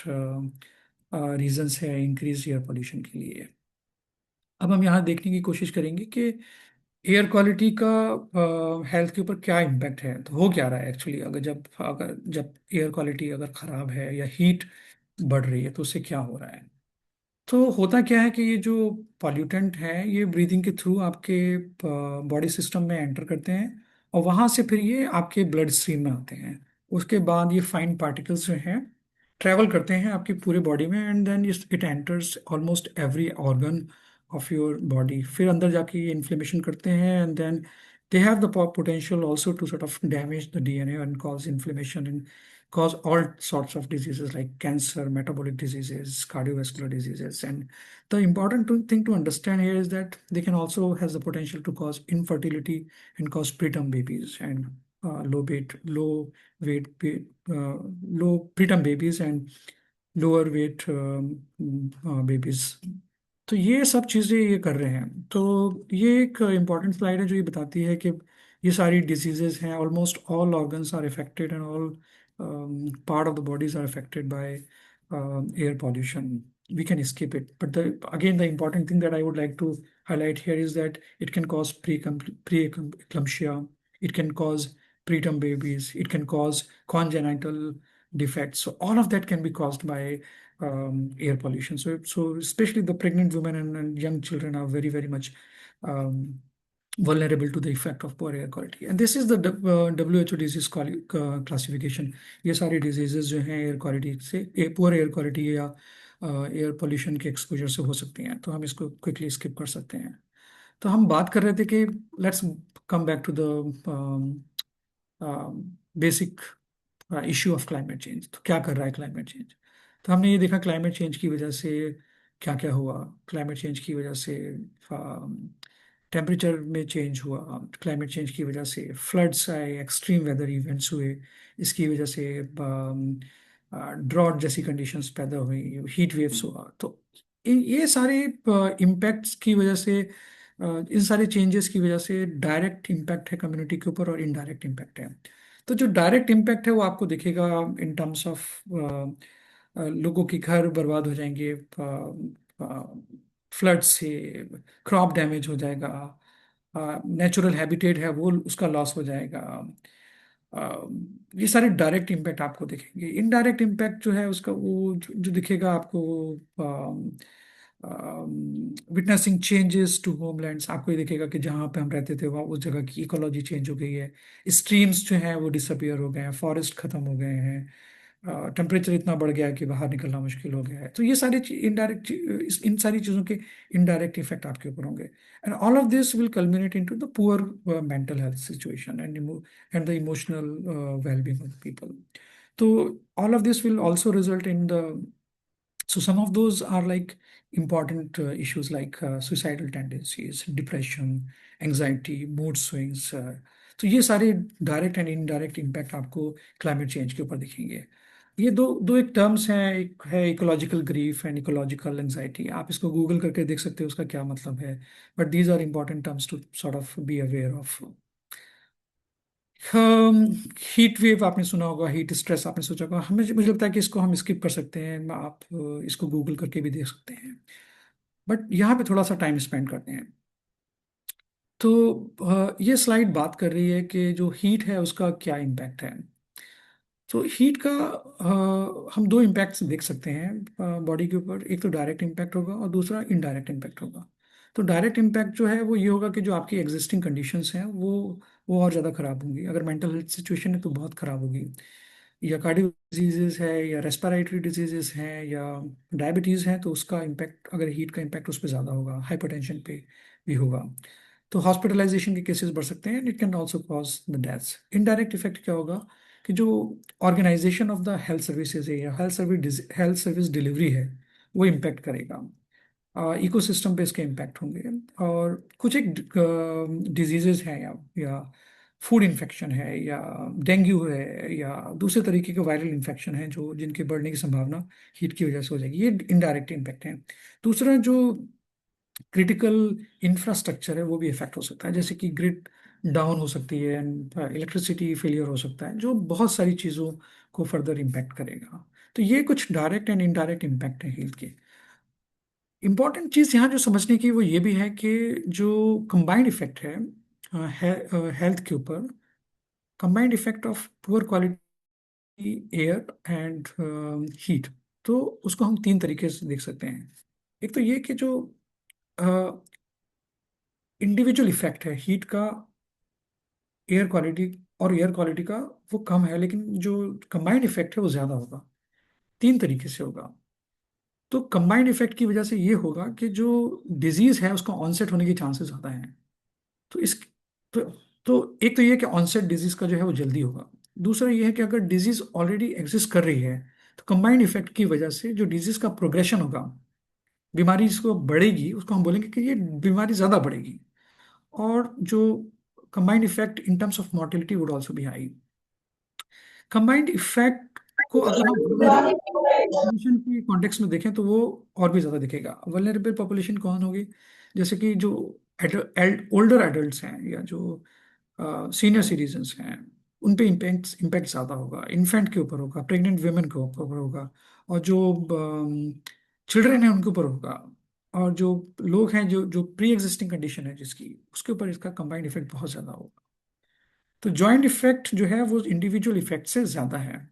[SPEAKER 2] रीजंस है इंक्रीज एयर पोल्यूशन के लिए। अब हम यहाँ देखने की कोशिश करेंगे कि एयर क्वालिटी का हेल्थ के ऊपर क्या इम्पैक्ट है। तो हो क्या रहा है एक्चुअली, अगर जब एयर क्वालिटी अगर खराब है या हीट बढ़ रही है, तो उससे क्या हो रहा है। तो होता क्या है कि ये जो पॉल्यूटेंट है ये ब्रीदिंग के थ्रू आपके बॉडी सिस्टम में एंटर करते हैं, और वहाँ से फिर ये आपके ब्लड स्ट्रीम में आते हैं। उसके बाद ये फाइन पार्टिकल्स जो हैं ट्रैवल करते हैं आपकी पूरे बॉडी में, and then it enters almost every organ of your body. फिर अंदर जाके ये इन्फ्लेमेशन करते हैं, and then they have the potential also to sort of damage the DNA and cause inflammation and cause all sorts of diseases like cancer, metabolic diseases, cardiovascular diseases. And the important thing to understand here is that they can also has the potential to cause infertility and cause preterm babies, and low preterm babies and lower weight babies। तो ये सब चीज़ें ये कर रहे हैं। तो ये एक इम्पॉर्टेंट स्लाइड है जो ये बताती है कि ये सारी डिजीजेज हैं, almost all organs are affected, and all part of the bodies are affected by air pollution. We can escape it, but again the important thing that I would like to highlight here is that it can cause preeclampsia, it can cause preterm babies, it can cause congenital defects. So all of that can be caused by air pollution. So especially the pregnant women and young children are very, very much vulnerable to the effect of poor air quality. And this is the WHO disease classification. ये सारी diseases जो हैं air quality से, poor air quality या air pollution के exposure से हो सकती हैं। तो हम इसको क्विकली स्किप कर सकते हैं। तो हम बात कर रहे थे कि let's come back to the basic issue of climate change. तो क्या कर रहा है क्लाइमेट चेंज। तो हमने ये देखा क्लाइमेट चेंज की वजह से क्या क्या हुआ। क्लाइमेट चेंज की वजह से टेम्परेचर में चेंज हुआ, क्लाइमेट चेंज की वजह से फ्लड्स आए, एक्सट्रीम वेदर इवेंट्स हुए, इसकी वजह से ड्रॉट जैसी कंडीशंस पैदा हुई, हीट वेव्स हुआ। तो ये सारे इम्पैक्ट्स की वजह से, इन सारे चेंजेस की वजह से डायरेक्ट इम्पैक्ट है कम्युनिटी के ऊपर, और इनडायरेक्ट इम्पैक्ट है। तो जो डायरेक्ट इम्पैक्ट है वो आपको दिखेगा इन टर्म्स ऑफ लोगों के घर बर्बाद हो जाएंगे फ्लड से, क्रॉप डैमेज हो जाएगा, नेचुरल हैबिटेट है वो उसका लॉस हो जाएगा। ये सारे डायरेक्ट इम्पैक्ट आपको दिखेंगे। इनडायरेक्ट इम्पैक्ट जो है उसका वो जो दिखेगा आपको, विटनेसिंग चेंजेस टू होमलैंड्स। आपको ये दिखेगा कि जहाँ पे हम रहते थे वहाँ उस जगह की इकोलॉजी चेंज हो गई है, स्ट्रीम्स जो हैं वो डिसअपियर हो गए हैं, फॉरेस्ट खत्म हो गए हैं, टेम्परेचर इतना बढ़ गया है कि बाहर निकलना मुश्किल हो गया है। तो ये सारी इनडायरेक्ट, इन सारी चीज़ों के इनडायरेक्ट इफेक्ट आपके ऊपर होंगे, and all of this will culminate into the poor mental health situation and the emotional well-being of people. So all of this will also result in the, so some of those are like important issues like suicidal tendencies, depression, anxiety, mood swings. तो ये सारे direct and indirect impact आपको climate change के ऊपर दिखेंगे। ये दो दो एक टर्म्स हैं, एक है ecological grief and ecological anxiety. आप इसको गूगल करके देख सकते हो उसका क्या मतलब है, but these are important terms to sort of be aware of. Heat wave आपने सुना होगा, हीट स्ट्रेस आपने सोचा होगा। हमें मुझे लगता है कि इसको हम स्किप कर सकते हैं, आप इसको गूगल करके भी देख सकते हैं, बट यहाँ पे थोड़ा सा टाइम स्पेंड करते हैं। तो ये स्लाइड बात कर रही है कि जो हीट है उसका क्या इम्पैक्ट है। तो हीट का हम दो इम्पैक्ट्स देख सकते हैं बॉडी के ऊपर। एक तो डायरेक्ट इम्पैक्ट होगा और दूसरा इनडायरेक्ट इम्पैक्ट होगा। तो डायरेक्ट इम्पैक्ट जो है वो ये होगा कि जो आपकी एग्जिस्टिंग कंडीशंस हैं वो और ज़्यादा खराब होंगी। अगर मेंटल हेल्थ सिचुएशन है तो बहुत खराब होगी, या कार्डियो डिजीजेस है, या रेस्पिरेटरी डिजीजेस हैं, या डायबिटीज़ है, तो उसका इम्पैक्ट, अगर हीट का इम्पैक्ट उस पर ज़्यादा होगा, हाइपरटेंशन पे भी होगा। तो हॉस्पिटलाइजेशन के केसेस बढ़ सकते हैं and it can also cause the deaths. Indirect effect क्या होगा कि जो organisation of the health services है या हेल्थ सर्विस डिलीवरी है वो इम्पैक्ट करेगा। इकोसिस्टम पे इसके इम्पैक्ट होंगे। और कुछ एक डिजीजेस हैं या फूड इन्फेक्शन है या डेंगू है या दूसरे तरीके के वायरल इन्फेक्शन है जो जिनके बढ़ने की संभावना हीट की वजह से हो जाएगी, ये इनडायरेक्ट इम्पैक्ट है। दूसरा जो क्रिटिकल इंफ्रास्ट्रक्चर है वो भी इफेक्ट हो सकता है, जैसे कि ग्रिड डाउन हो सकती है एंड इलेक्ट्रिसिटी फेलियर हो सकता है, जो बहुत सारी चीज़ों को फर्दर इम्पैक्ट करेगा। तो ये कुछ डायरेक्ट एंड इनडायरेक्ट इम्पैक्ट है हेल्थ के। इम्पॉर्टेंट चीज़ यहाँ जो समझने की वो ये भी है कि जो कंबाइंड इफेक्ट है हेल्थ के ऊपर, combined effect of poor quality air and heat, तो उसको हम तीन तरीके से देख सकते हैं। एक तो ये कि जो इंडिविजुअल इफेक्ट है हीट का एयर क्वालिटी और एयर क्वालिटी का, वो कम है, लेकिन जो कंबाइंड इफेक्ट है वो ज़्यादा होगा। तीन तरीके से होगा। तो कंबाइंड इफेक्ट की वजह से ये होगा कि जो डिजीज है उसका ऑनसेट होने के चांसेस ज़्यादा हैं। तो इस तो, तो एक तो ये कि ऑनसेट डिजीज का जो है वो जल्दी होगा। दूसरा ये है कि अगर डिजीज ऑलरेडी एग्जिस्ट कर रही है तो कंबाइंड इफेक्ट की वजह से जो डिजीज का प्रोग्रेशन होगा, बीमारी जिसको बढ़ेगी उसको हम बोलेंगे कि ये बीमारी ज़्यादा बढ़ेगी। और जो combined effect in terms of mortality would also be high. Combined effect को अगर हम पॉपुलेशन के कॉन्टेक्स्ट में देखें तो वो और भी ज़्यादा दिखेगा। वल्नरेबल पॉपुलेशन कौन होगी? जैसे कि जो ओल्डर एडल्ट्स हैं या जो सीनियर सिटीजन्स हैं, उन पे इम्पैक्ट ज़्यादा होगा। इन्फेंट के ऊपर होगा, प्रेग्नेंट वेमेन के ऊपर होगा, और जो चिल्ड्रन है उनके ऊपर होगा, और जो लोग हैं जो जो प्री एग्जिस्टिंग कंडीशन है जिसकी, उसके ऊपर इसका कंबाइंड इफेक्ट बहुत ज़्यादा होगा। तो जॉइंट इफेक्ट जो है वो इंडिविजुअल इफेक्ट से ज़्यादा है।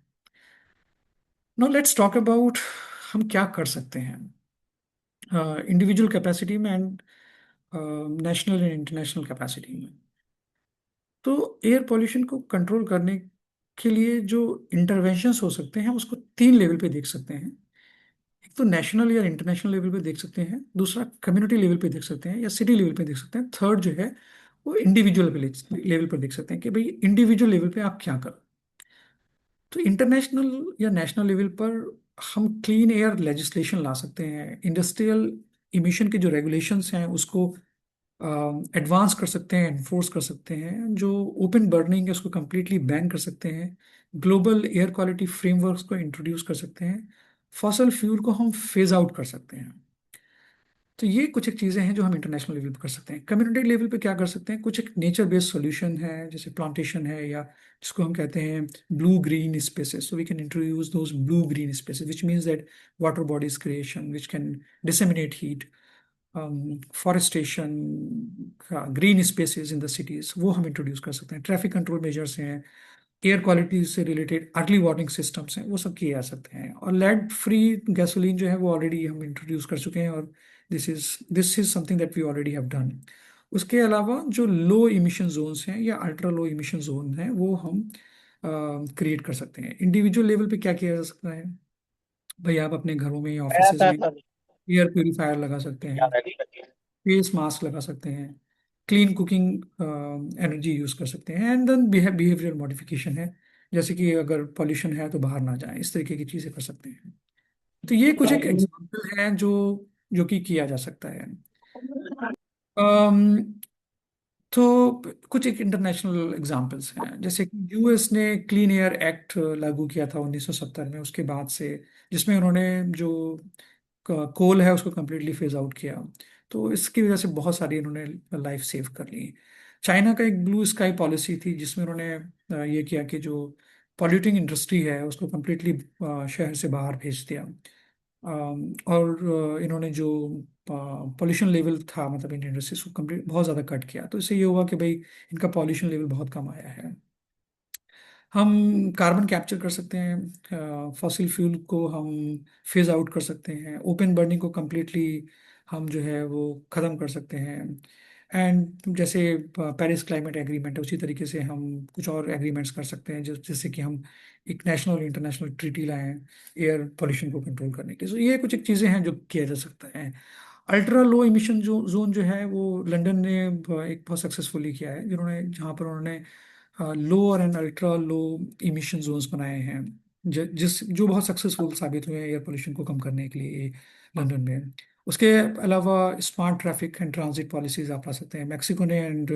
[SPEAKER 2] नाउ लेट्स टॉक अबाउट हम क्या कर सकते हैं इंडिविजुअल कैपेसिटी में and national and international capacity में। तो एयर पॉल्यूशन को कंट्रोल करने के लिए जो इंटरवेंशंस हो सकते हैं उसको तीन लेवल पे देख सकते हैं। एक तो नेशनल या इंटरनेशनल लेवल पे देख सकते हैं, दूसरा कम्युनिटी लेवल पे देख सकते हैं या सिटी लेवल पे देख सकते हैं, थर्ड जो है वो इंडिविजुअल लेवल पर देख सकते हैं कि भाई इंडिविजुअल लेवल पे आप क्या करो। तो इंटरनेशनल या नेशनल लेवल पर हम क्लीन एयर लेजिस्लेशन ला सकते हैं, इंडस्ट्रियल इमिशन के जो रेगुलेशंस हैं उसको एडवांस कर सकते हैं, एनफोर्स कर सकते हैं, जो ओपन बर्निंग है उसको कम्प्लीटली बैन कर सकते हैं, ग्लोबल एयर क्वालिटी फ्रेमवर्क्स को इंट्रोड्यूस कर सकते हैं, फॉसल फ्यूल को हम फेज आउट कर सकते हैं। तो ये कुछ एक चीज़ें हैं जो हम इंटरनेशनल लेवल पे कर सकते हैं। कम्युनिटी लेवल पे क्या कर सकते हैं? कुछ एक नेचर बेस्ड सॉल्यूशन है, जैसे प्लांटेशन है, या जिसको हम कहते हैं blue green spaces. So we can introduce those blue green spaces which means that water bodies creation which can disseminate heat, forestation, green spaces in the cities, वो हम इंट्रोड्यूस कर सकते हैं। ट्रैफिक कंट्रोल मेजर्स हैं, air quality से related early warning systems हैं, वो सब किए जा सकते हैं। और लेड फ्री गैसोलीन जो है वो ऑलरेडी हम इंट्रोड्यूस कर चुके हैं, और this is something that we already have done. उसके अलावा जो लो इमिशन जोन्स हैं या अल्ट्रा लो इमिशन जोन हैं वो हम क्रिएट कर सकते हैं। इंडिविजुअल लेवल पे क्या किया जा सकता है? भाई आप अपने घरों में या ऑफिसेज में एयर प्योरीफायर लगा सकते हैं, फेस मास्क लगा सकते हैं, क्लीन कुकिंग एनर्जी यूज कर सकते हैं, एंड देन बिहेवियर मॉडिफिकेशन है, जैसे कि अगर पॉल्यूशन है तो बाहर ना जाए, इस तरीके की चीजें कर सकते हैं। तो ये कुछ एक एग्जाम्पल है जो जो कि किया जा सकता है। अम, तो कुछ एक इंटरनेशनल एग्जांपल्स हैं, जैसे कि यूएस ने क्लीन एयर एक्ट लागू किया था 1970 में, उसके बाद से, जिसमें उन्होंने जो कोल है उसको कम्प्लीटली फेज आउट किया। तो इसकी वजह से बहुत सारी इन्होंने लाइफ सेव कर ली। चाइना का एक ब्लू स्काई पॉलिसी थी जिसमें उन्होंने ये किया कि जो पॉल्यूटिंग इंडस्ट्री है उसको कम्प्लीटली शहर से बाहर भेज दिया। और इन्होंने जो पॉल्यूशन लेवल था, मतलब इंडियन इंडस्ट्रीज को कम्प्लीट बहुत ज़्यादा कट किया। तो इससे ये हुआ कि भाई इनका पॉल्यूशन लेवल बहुत कम आया है। हम कार्बन कैप्चर कर सकते हैं, फॉसिल फ्यूल को हम फेज आउट कर सकते हैं, ओपन बर्निंग को कम्प्लीटली हम जो है वो ख़त्म कर सकते हैं। एंड जैसे पेरिस क्लाइमेट एग्रीमेंट है, उसी तरीके से हम कुछ और एग्रीमेंट्स कर सकते हैं जिससे कि हम एक नेशनल और इंटरनेशनल ट्रीटी लाएं एयर पोल्यूशन को कंट्रोल करने के लिए। तो ये कुछ एक चीज़ें हैं जो किया जा सकता है। अल्ट्रा लो इमिशन जो जोन जो है वो लंदन ने एक बहुत सक्सेसफुली किया है, जहाँ पर उन्होंने low and ultra low emission zones बनाए हैं, जो बहुत सक्सेसफुल साबित हुए हैं एयर पोल्यूशन को कम करने के लिए लंदन में। उसके अलावा smart traffic and transit policies आप ला सकते हैं। मैक्सिको ने एंड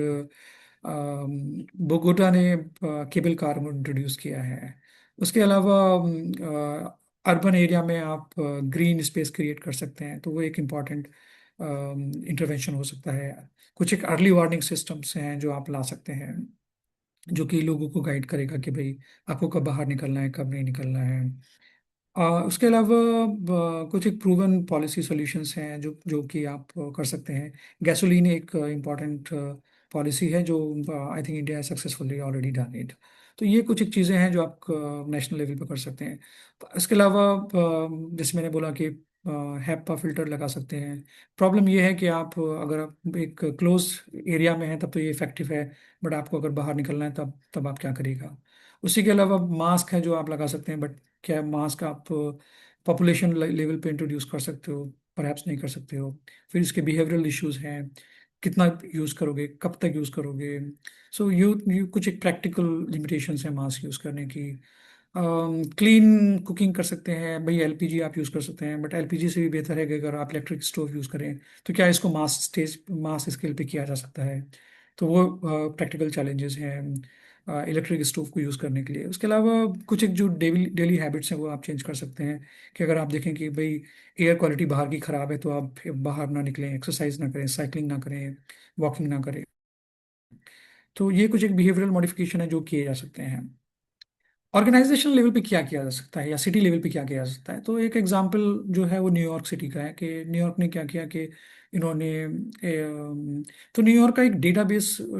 [SPEAKER 2] बोगोटा ने केबल कार इंट्रोड्यूस किया है। उसके अलावा अर्बन एरिया में आप ग्रीन स्पेस क्रिएट कर सकते हैं, तो वो एक इम्पॉर्टेंट इंटरवेंशन हो सकता है। कुछ एक अर्ली वार्निंग सिस्टम्स हैं जो आप ला सकते हैं, जो कि लोगों को गाइड करेगा कि भाई आपको कब बाहर निकलना है, कब नहीं निकलना है। उसके अलावा कुछ एक प्रूवन पॉलिसी सॉल्यूशंस हैं जो जो कि आप कर सकते हैं। गैसोलीन एक इम्पॉर्टेंट पॉलिसी है जो I think India successfully already done it. तो ये कुछ एक चीज़ें हैं जो आप नेशनल लेवल पर कर सकते हैं। इसके अलावा जैसे मैंने बोला कि हैप्पा फिल्टर लगा सकते हैं। प्रॉब्लम ये है कि आप अगर आप एक क्लोज एरिया में हैं तब तो ये इफेक्टिव है, बट आपको अगर बाहर निकलना है तब तब आप क्या करेगा। उसी के अलावा मास्क है जो आप लगा सकते हैं, बट क्या मास्क आप पॉपुलेशन लेवल पे इंट्रोड्यूस कर सकते हो? परहैप्स नहीं कर सकते हो। फिर इसके बिहेवियरल इश्यूज हैं, कितना यूज़ करोगे, कब तक यूज़ करोगे। सो यू कुछ एक प्रैक्टिकल लिमिटेशंस हैं मास्क यूज़ करने की। क्लीन कुकिंग कर सकते हैं भाई, एलपीजी आप यूज़ कर सकते हैं, बट एलपीजी से भी बेहतर है कि अगर आप इलेक्ट्रिक स्टोव यूज़ करें। तो क्या इसको मास स्केल पे किया जा सकता है? तो वो प्रैक्टिकल चैलेंजेस हैं इलेक्ट्रिक स्टोव को यूज़ करने के लिए। उसके अलावा कुछ एक जो डेली डेली हैबिट्स हैं वो आप चेंज कर सकते हैं, कि अगर आप देखें कि भाई एयर क्वालिटी बाहर की ख़राब है तो आप बाहर ना निकलें, एक्सरसाइज ना करें, साइकिलिंग ना करें, वॉकिंग ना करें। तो ये कुछ एक बिहेवियरल मॉडिफिकेशन है जो किए जा सकते हैं। ऑर्गेनाइजेशन लेवल पे क्या किया जा सकता है या सिटी लेवल पे क्या किया जा सकता है? तो एक एग्जांपल जो है वो न्यूयॉर्क सिटी का है, कि न्यूयॉर्क ने क्या किया कि इन्होंने तो न्यूयॉर्क का एक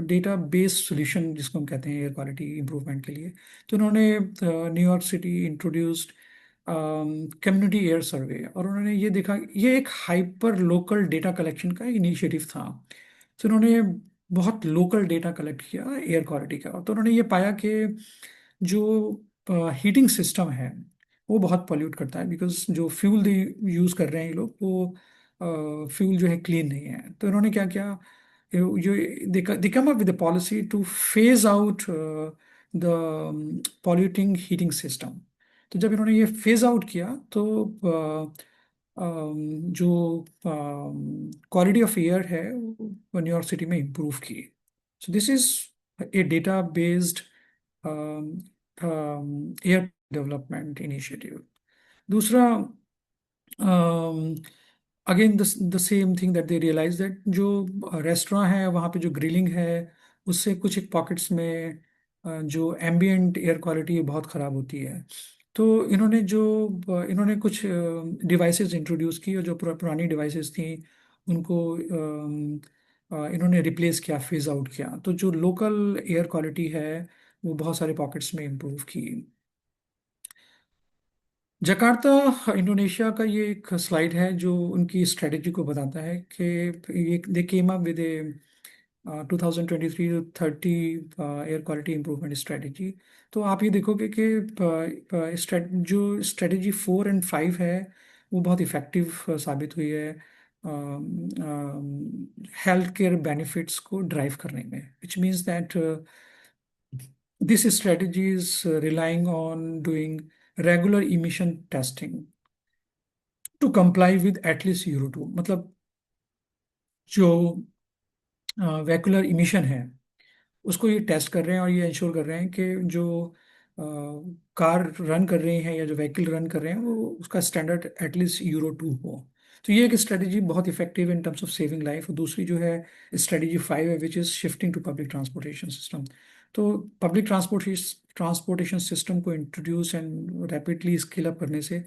[SPEAKER 2] डेटाबेस सॉल्यूशन जिसको हम कहते हैं एयर क्वालिटी इंप्रूवमेंट के लिए, तो इन्होंने New York city introduced community air survey, और उन्होंने ये देखा, ये एक हाइपर लोकल डेटा कलेक्शन का इनिशिएटिव था। तो उन्होंने बहुत लोकल डेटा कलेक्ट किया एयर क्वालिटी का, तो उन्होंने ये पाया कि जो हीटिंग सिस्टम है वो बहुत पॉल्यूट करता है, बिकॉज जो फ्यूल दे यूज़ कर रहे हैं ये लोग, वो फ्यूल जो है क्लीन नहीं है। तो इन्होंने क्या किया, जो they come up with policy to phase out the polluting heating system. तो जब इन्होंने ये फेज आउट किया तो जो क्वालिटी ऑफ एयर है वो न्यूयॉर्क सिटी में इम्प्रूव की। So this is a data based air development initiative. दूसरा, again the same thing that they realize that जो रेस्टोरेंट है वहाँ पे जो ग्रिलिंग है उससे कुछ एक पॉकेट्स में जो एम्बियंट एयर क्वालिटी बहुत ख़राब होती है। तो इन्होंने कुछ डिवाइसेस इंट्रोड्यूस की, और जो पुरानी डिवाइसेस थी उनको इन्होंने रिप्लेस किया, फेज आउट किया। तो जो लोकल एयर क्वालिटी है वो बहुत सारे पॉकेट्स में इम्प्रूव की। जकार्ता इंडोनेशिया का ये एक स्लाइड है जो उनकी स्ट्रेटेजी को बताता है कि ये they came up with a 2023-30 air quality improvement strategy. तो आप ये देखोगे कि जो स्ट्रेटेजी 4 और 5 है वो बहुत इफ़ेक्टिव साबित हुई है हेल्थ केयर बेनिफिट्स को ड्राइव करने में, विच means that this strategy is relying on doing regular emission testing to comply with at least Euro 2। मतलब जो वेहिकुलर इमिशन है उसको ये टेस्ट कर रहे हैं और ये इंश्योर कर रहे हैं कि जो कार रन कर रही हैं या जो व्हीकल रन कर रहे हैं वो उसका स्टैंडर्ड एटलीस्ट यूरो 2 हो। तो ये एक स्ट्रेटजी बहुत effective in terms of saving life. और दूसरी जो है स्ट्रेटजी 5 है, which is shifting to public transportation system. तो पब्लिक ट्रांसपोर्टेशन सिस्टम को introduce and rapidly scale up करने से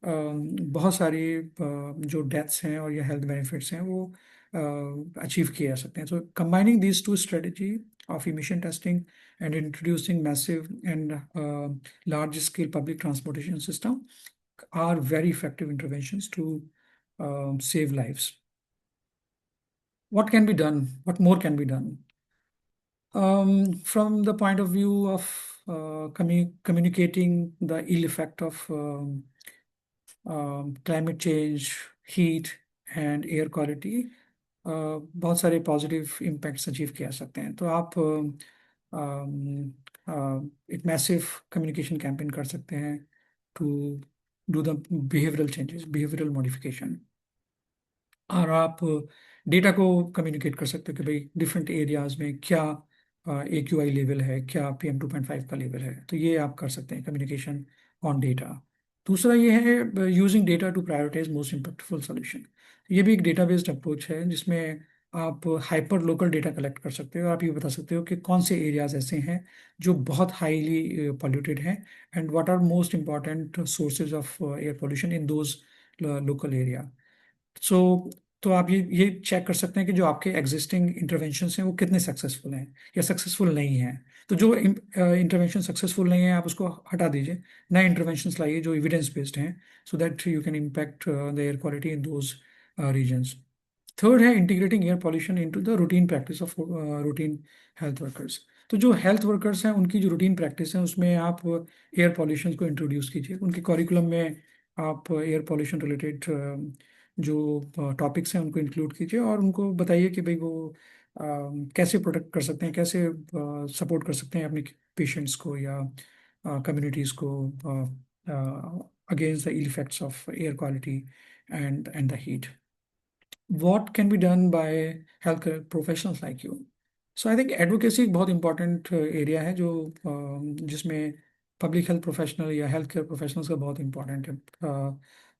[SPEAKER 2] बहुत सारी जो डेथ्स हैं और या हेल्थ बेनिफिट्स हैं वो अचीव किए जा सकते हैं। So combining these two strategy of emission testing and introducing massive and large-scale public transportation system are very effective interventions to save lives. What can be done? What more can be done? From the point of view of communicating the ill effect of climate change, heat and air quality, बहुत सारे positive impacts achieve किया जा सकते हैं। तो आप एक massive communication campaign कर सकते हैं to do the behavioural changes, behavioural modification. और आप डेटा को कम्युनिकेट कर सकते हो कि भाई डिफरेंट एरियाज में क्या AQI लेवल है, क्या PM 2.5 का लेवल है। तो ये आप कर सकते हैं, कम्युनिकेशन ऑन डेटा। दूसरा ये है using data to prioritise most impactful solution. ये भी एक डेटा बेस्ड अप्रोच है जिसमें आप हाइपर लोकल डेटा कलेक्ट कर सकते हो। आप ये बता सकते हो कि कौन से एरियाज ऐसे हैं जो बहुत हाईली पॉल्यूटेड हैं and what are most important sources of air pollution in those local area. So तो आप ये चेक कर सकते हैं कि जो आपके एग्जिस्टिंग इंटरवेंशंस हैं वो कितने सक्सेसफुल हैं या सक्सेसफुल नहीं हैं। तो जो इंटरवेंशन सक्सेसफुल नहीं है आप उसको हटा दीजिए, नए इंटरवेंशंस लाइए जो एविडेंस बेस्ड हैं, so that you can impact the air quality in those regions. Third है integrating air pollution into the routine practice of routine health workers. तो जो हेल्थ वर्कर्स हैं उनकी जो रूटीन प्रैक्टिस है उसमें आप एयर पॉल्यूशन को इंट्रोड्यूस कीजिए। उनके करिकुलम में आप एयर पॉल्यूशन रिलेटेड जो टॉपिक्स हैं उनको इंक्लूड कीजिए और उनको बताइए कि भाई वो कैसे प्रोटेक्ट कर सकते हैं, कैसे सपोर्ट कर सकते हैं अपने पेशेंट्स को या कम्युनिटीज़ को against the ill effects of air quality and the heat. What can be done by healthcare professionals like you? So I think advocacy एक बहुत important area है जो जिसमें पब्लिक हेल्थ प्रोफेशनल या हेल्थ केयर प्रोफेशनल्स का बहुत important है।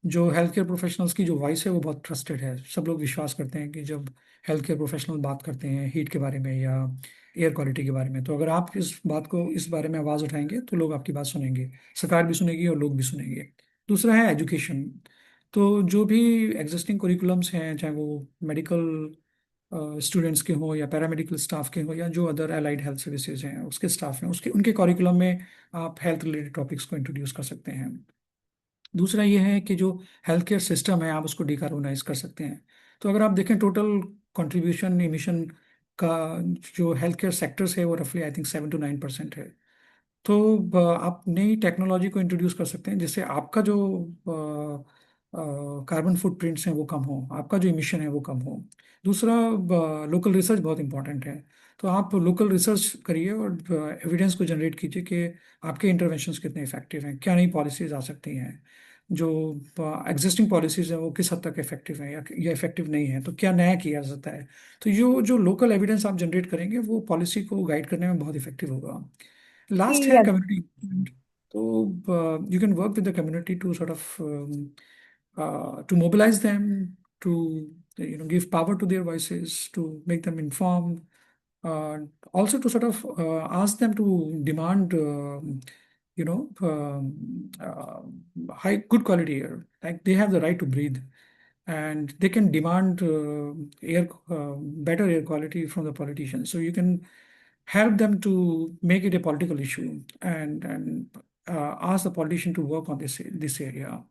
[SPEAKER 2] जो हेल्थ केयर प्रोफेशनल्स की जो वॉइस है वो बहुत ट्रस्टेड है। सब लोग विश्वास करते हैं कि जब हेल्थ केयर प्रोफेशनल बात करते हैं हीट के बारे में या एयर क्वालिटी के बारे में, तो अगर आप इस बारे में आवाज़ उठाएंगे तो लोग आपकी बात सुनेंगे, सरकार भी सुनेगी और लोग भी सुनेंगे। दूसरा है एजुकेशन। तो जो भी एग्जिस्टिंग करिकुलम्स हैं, चाहे वो मेडिकल स्टूडेंट्स के हों या पैरामेडिकल स्टाफ के हों या जो अदर अलाइड हेल्थ सर्विसेज हैं उसके स्टाफ हैं, उसके उनके करिकुलम में आप हेल्थ रिलेटेड टॉपिक्स को इंट्रोड्यूस कर सकते हैं। दूसरा ये है कि जो हेल्थ केयर सिस्टम है आप उसको डिकार्बोनाइज कर सकते हैं। तो अगर आप देखें टोटल कंट्रीब्यूशन इमिशन का जो हेल्थ केयर सेक्टर्स है वो रफली आई थिंक 7 to 9% है। तो आप नई टेक्नोलॉजी को इंट्रोड्यूस कर सकते हैं जिससे आपका जो कार्बन फुटप्रिंट्स हैं वो कम हो, आपका जो इमिशन है वो कम हो। दूसरा लोकल रिसर्च बहुत इंपॉर्टेंट है। तो आप लोकल रिसर्च करिए और एविडेंस को जनरेट कीजिए कि आपके इंटरवेंशंस कितने इफेक्टिव हैं, क्या नई पॉलिसीज आ सकती हैं, जो एग्जिस्टिंग पॉलिसीज हैं वो किस हद तक इफेक्टिव हैं या इफेक्टिव नहीं है, तो क्या नया किया जा सकता है। तो जो लोकल एविडेंस आप जनरेट करेंगे वो पॉलिसी को गाइड करने में बहुत इफेक्टिव होगा। लास्ट है
[SPEAKER 3] Yes.
[SPEAKER 2] कम्युनिटी। तो you can work with the community to sort of to mobilize them, to give power to their voices, to make them informed, also to sort of ask them to demand high good quality air. Like they have the right to breathe, and they can demand better air quality from the politicians. So you can help them to make it a political issue and ask the politician to work on this area.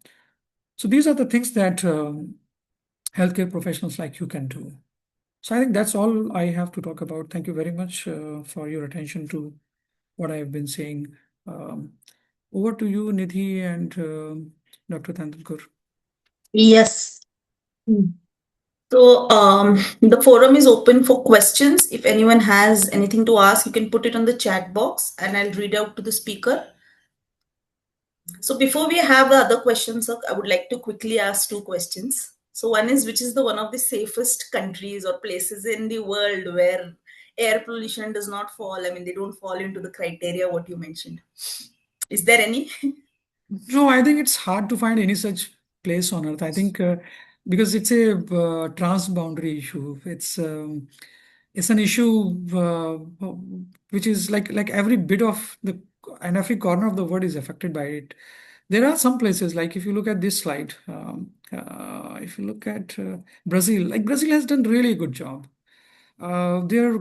[SPEAKER 2] So these are the things that healthcare professionals like you can do. So I think that's all I have to talk about. Thank you very much for your attention to what I have been saying. Over to you, Nidhi and Dr. Tandulkar.
[SPEAKER 1] Yes.
[SPEAKER 3] Hmm.
[SPEAKER 1] So the forum is open for questions. If anyone has anything to ask, you can put it on the chat box and I'll read out to the speaker. So before we have the other questions, sir, I would like to quickly ask two questions. So one is, which is the one of the safest countries or places in the world where air pollution does not fall? I mean, they don't fall into the criteria what you mentioned. Is there any?
[SPEAKER 2] No, I think it's hard to find any such place on Earth. I think because it's a transboundary issue. It's an issue which is like every bit of and every corner of the world is affected by it. There are some places, like if you look at this slide, if you look at Brazil, like Brazil has done really a good job. their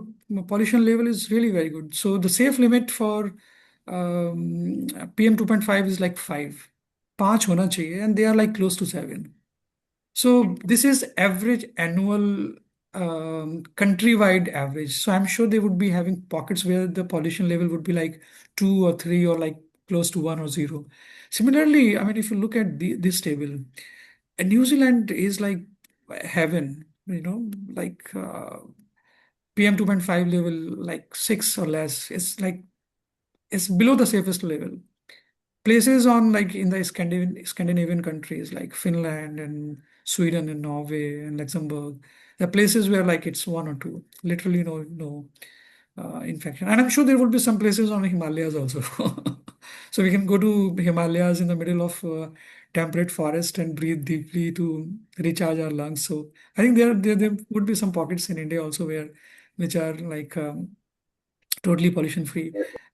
[SPEAKER 2] pollution level is really very good. So the safe limit for PM 2.5 is like 5. 5 होना चाहिए, and they are like close to 7. So this is average annual countrywide average. So I'm sure they would be having pockets where the pollution level would be like 2 or 3 or like close to 1 or 0. Similarly, I mean, if you look at this table, New Zealand is like heaven, like PM 2.5 level, like 6 or less. It's below the safest level. Places on like in the Scandinavian countries like Finland and Sweden and Norway and Luxembourg, the places where like it's 1 or 2, literally no infection. And I'm sure there will be some places on the Himalayas also. So we can go to Himalayas in the middle of temperate forest and breathe deeply to recharge our lungs. So I think there would be some pockets in India also which are like totally pollution free.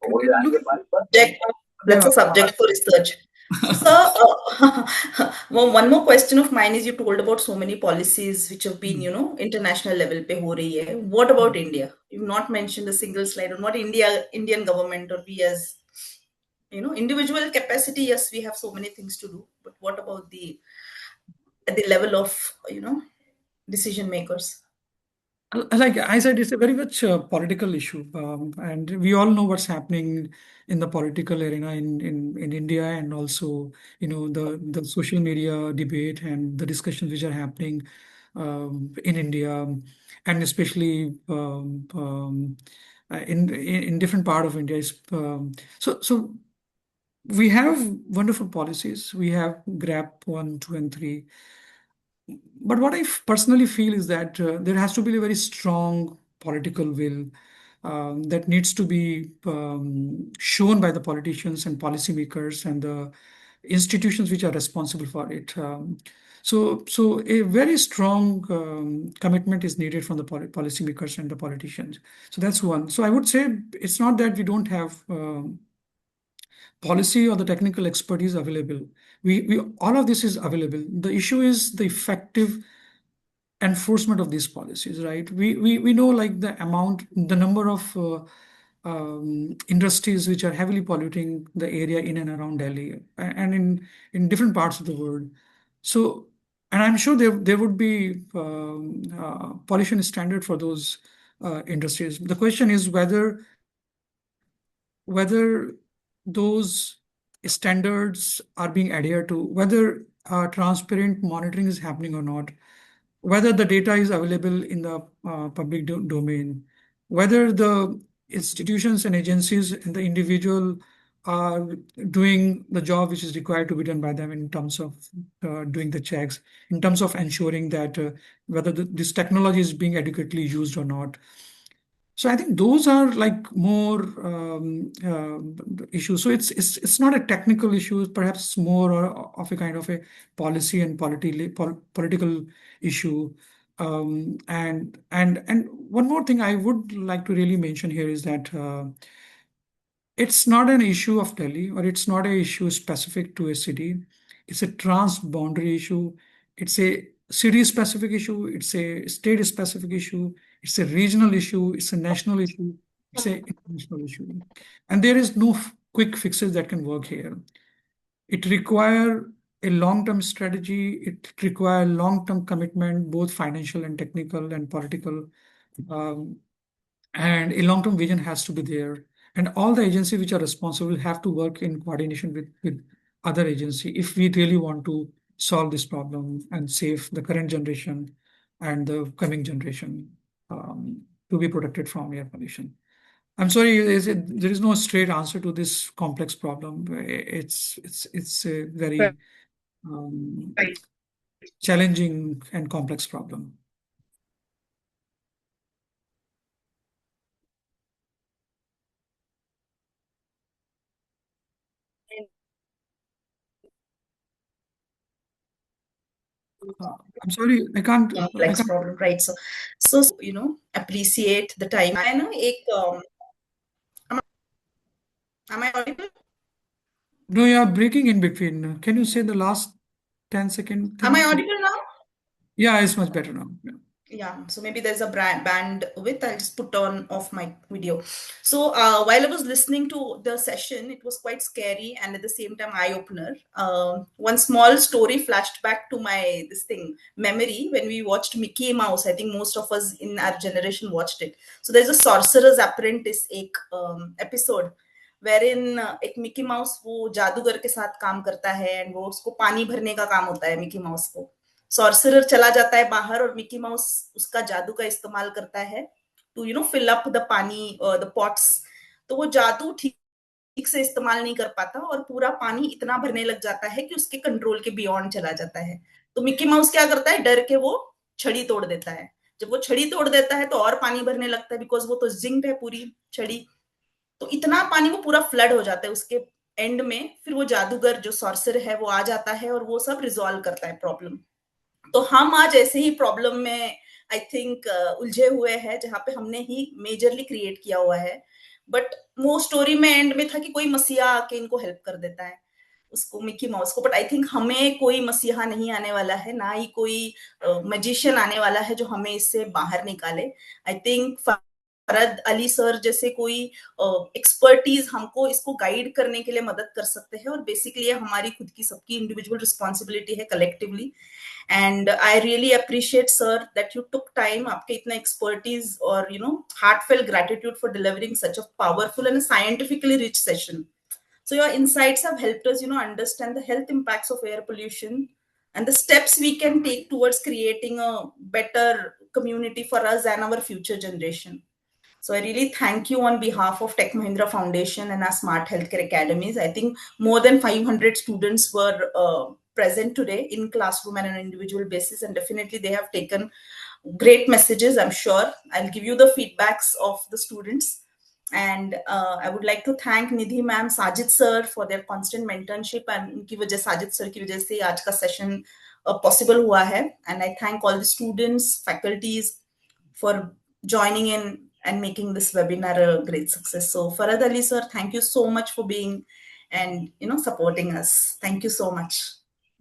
[SPEAKER 2] Look at
[SPEAKER 1] Subject, that's a subject for research. So, sir, well, one more question of mine is you told about so many policies which have been, international level pe ho rahi hai. What about India? You've not mentioned a single slide on what Indian government or we as, individual capacity. Yes, we have so many things to do, but what about at the level of, decision makers?
[SPEAKER 2] Like I said, it's a very much political issue, and we all know what's happening in the political arena in India, and also the social media debate and the discussions which are happening in India, and especially in different part of India. So we have wonderful policies. We have GRAP 1, 2, and 3. But what I personally feel is that there has to be a very strong political will that needs to be shown by the politicians and policymakers and the institutions which are responsible for it. So a very strong commitment is needed from the policymakers and the politicians. So that's one. So I would say it's not that we don't have policy or the technical expertise available. We all of this is available. The issue is the effective enforcement of these policies, right? We know like the number of industries which are heavily polluting the area in and around Delhi and in different parts of the world. So, and I'm sure there would be pollution standard for those industries. The question is whether those standards are being adhered to, whether transparent monitoring is happening or not, whether the data is available in the public domain, whether the institutions and agencies and the individual are doing the job which is required to be done by them in terms of doing the checks, in terms of ensuring that whether this technology is being adequately used or not. So I think those are like more issues. So it's not a technical issue, perhaps more of a kind of a policy and political issue. And one more thing I would like to really mention here is that it's not an issue of Delhi, or it's not an issue specific to a city. It's a trans-boundary issue. It's a city-specific issue. It's a state-specific issue. It's a regional issue. It's a national issue. It's an international issue. And there is no quick fixes that can work here. It requires a long-term strategy. It requires long-term commitment, both financial and technical and political. And a long-term vision has to be there. And all the agencies which are responsible have to work in coordination with other agency if we really want to solve this problem and save the current generation and the coming generation to be protected from air pollution. I'm sorry, there is no straight answer to this complex problem. It's a very challenging and complex problem. I'm sorry, I can't.
[SPEAKER 1] Complex problem, right? So appreciate the time. I know am I audible?
[SPEAKER 2] No, you are breaking in between. Can you say the last 10 seconds?
[SPEAKER 1] Am I audible now?
[SPEAKER 2] Yeah, it's much better now. Yeah.
[SPEAKER 1] Yeah, so maybe there's a bandwidth. I'll just put on off my video. So while I was listening to the session, it was quite scary and at the same time eye opener. One small story flashed back to my memory when we watched Mickey Mouse. I think most of us in our generation watched it. So there's a Sorcerer's Apprentice एक episode wherein एक Mickey mouse वो जादूगर के साथ काम करता है and वो उसको पानी भरने का काम होता है मिकी माउस को. सॉर्सरर चला जाता है बाहर और मिकी माउस उसका जादू का इस्तेमाल करता है टू फिल अप द पानी द पॉट्स. तो वो जादू ठीक से इस्तेमाल नहीं कर पाता और पूरा पानी इतना भरने लग जाता है कि उसके कंट्रोल के बियॉन्ड चला जाता है. तो मिकी माउस क्या करता है, डर के वो छड़ी तोड़ देता है. जब वो छड़ी तोड़ देता है तो और पानी भरने लगता है बिकॉज वो तो जिंक्ड है पूरी छड़ी. तो इतना पानी वो पूरा फ्लड हो जाता है उसके एंड में. फिर वो जादूगर जो सॉर्सर है वो आ जाता है और वो सब रिजॉल्व करता है प्रॉब्लम. तो हम आज ऐसे ही प्रॉब्लम में आई थिंक उलझे हुए हैं जहां पे हमने ही मेजरली क्रिएट किया हुआ है. बट वो स्टोरी में एंड में था कि कोई मसीहा आके इनको हेल्प कर देता है, उसको मिकी माउस को. बट आई थिंक हमें कोई मसीहा नहीं आने वाला है, ना ही कोई मैजिशियन आने वाला है जो हमें इससे बाहर निकाले. I think Farad Ali sir जैसे कोई एक्सपर्टीज हमको इसको गाइड करने के लिए मदद कर सकते हैं और बेसिकली हमारी खुद की सबकी इंडिविजुअल रिस्पॉन्सिबिलिटी है collectively. And I really appreciate sir that you took time, आपके इतना expertise और heartfelt gratitude for delivering such a powerful and scientifically rich session. So your insights have helped us understand the health impacts of air pollution and the steps we can take towards creating a better community for us and our future generation. So I really thank you on behalf of Tech Mahindra Foundation and our Smart Healthcare Academies. I think more than 500 students were present today in classroom and on an individual basis, and definitely they have taken great messages, I'm sure. I'll give you the feedbacks of the students. And I would like to thank Nidhi ma'am, Sajid sir for their constant mentorship, and उनकी वजह Sajid sir की वजह से आज का session possible हुआ है. And I thank all the students, faculties for joining in and making this webinar a great success. So Farad Ali sir, thank you so much for being and supporting us. Thank you so much.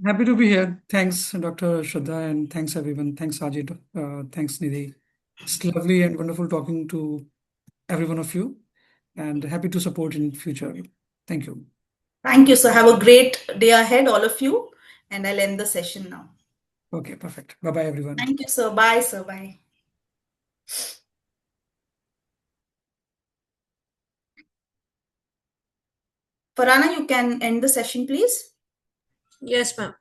[SPEAKER 2] Happy to be here. Thanks, Dr. Shraddha, and thanks everyone. Thanks, Ajit. Thanks, Nidhi. It's lovely and wonderful talking to every one of you, and happy to support in future. Thank you.
[SPEAKER 1] Thank you. So have a great day ahead, all of you, and I'll end the session now.
[SPEAKER 2] Okay, perfect. Bye-bye, everyone.
[SPEAKER 1] Thank you, sir. Bye, sir. Bye. Farhana, you can end the session, please.
[SPEAKER 4] Yes, ma'am.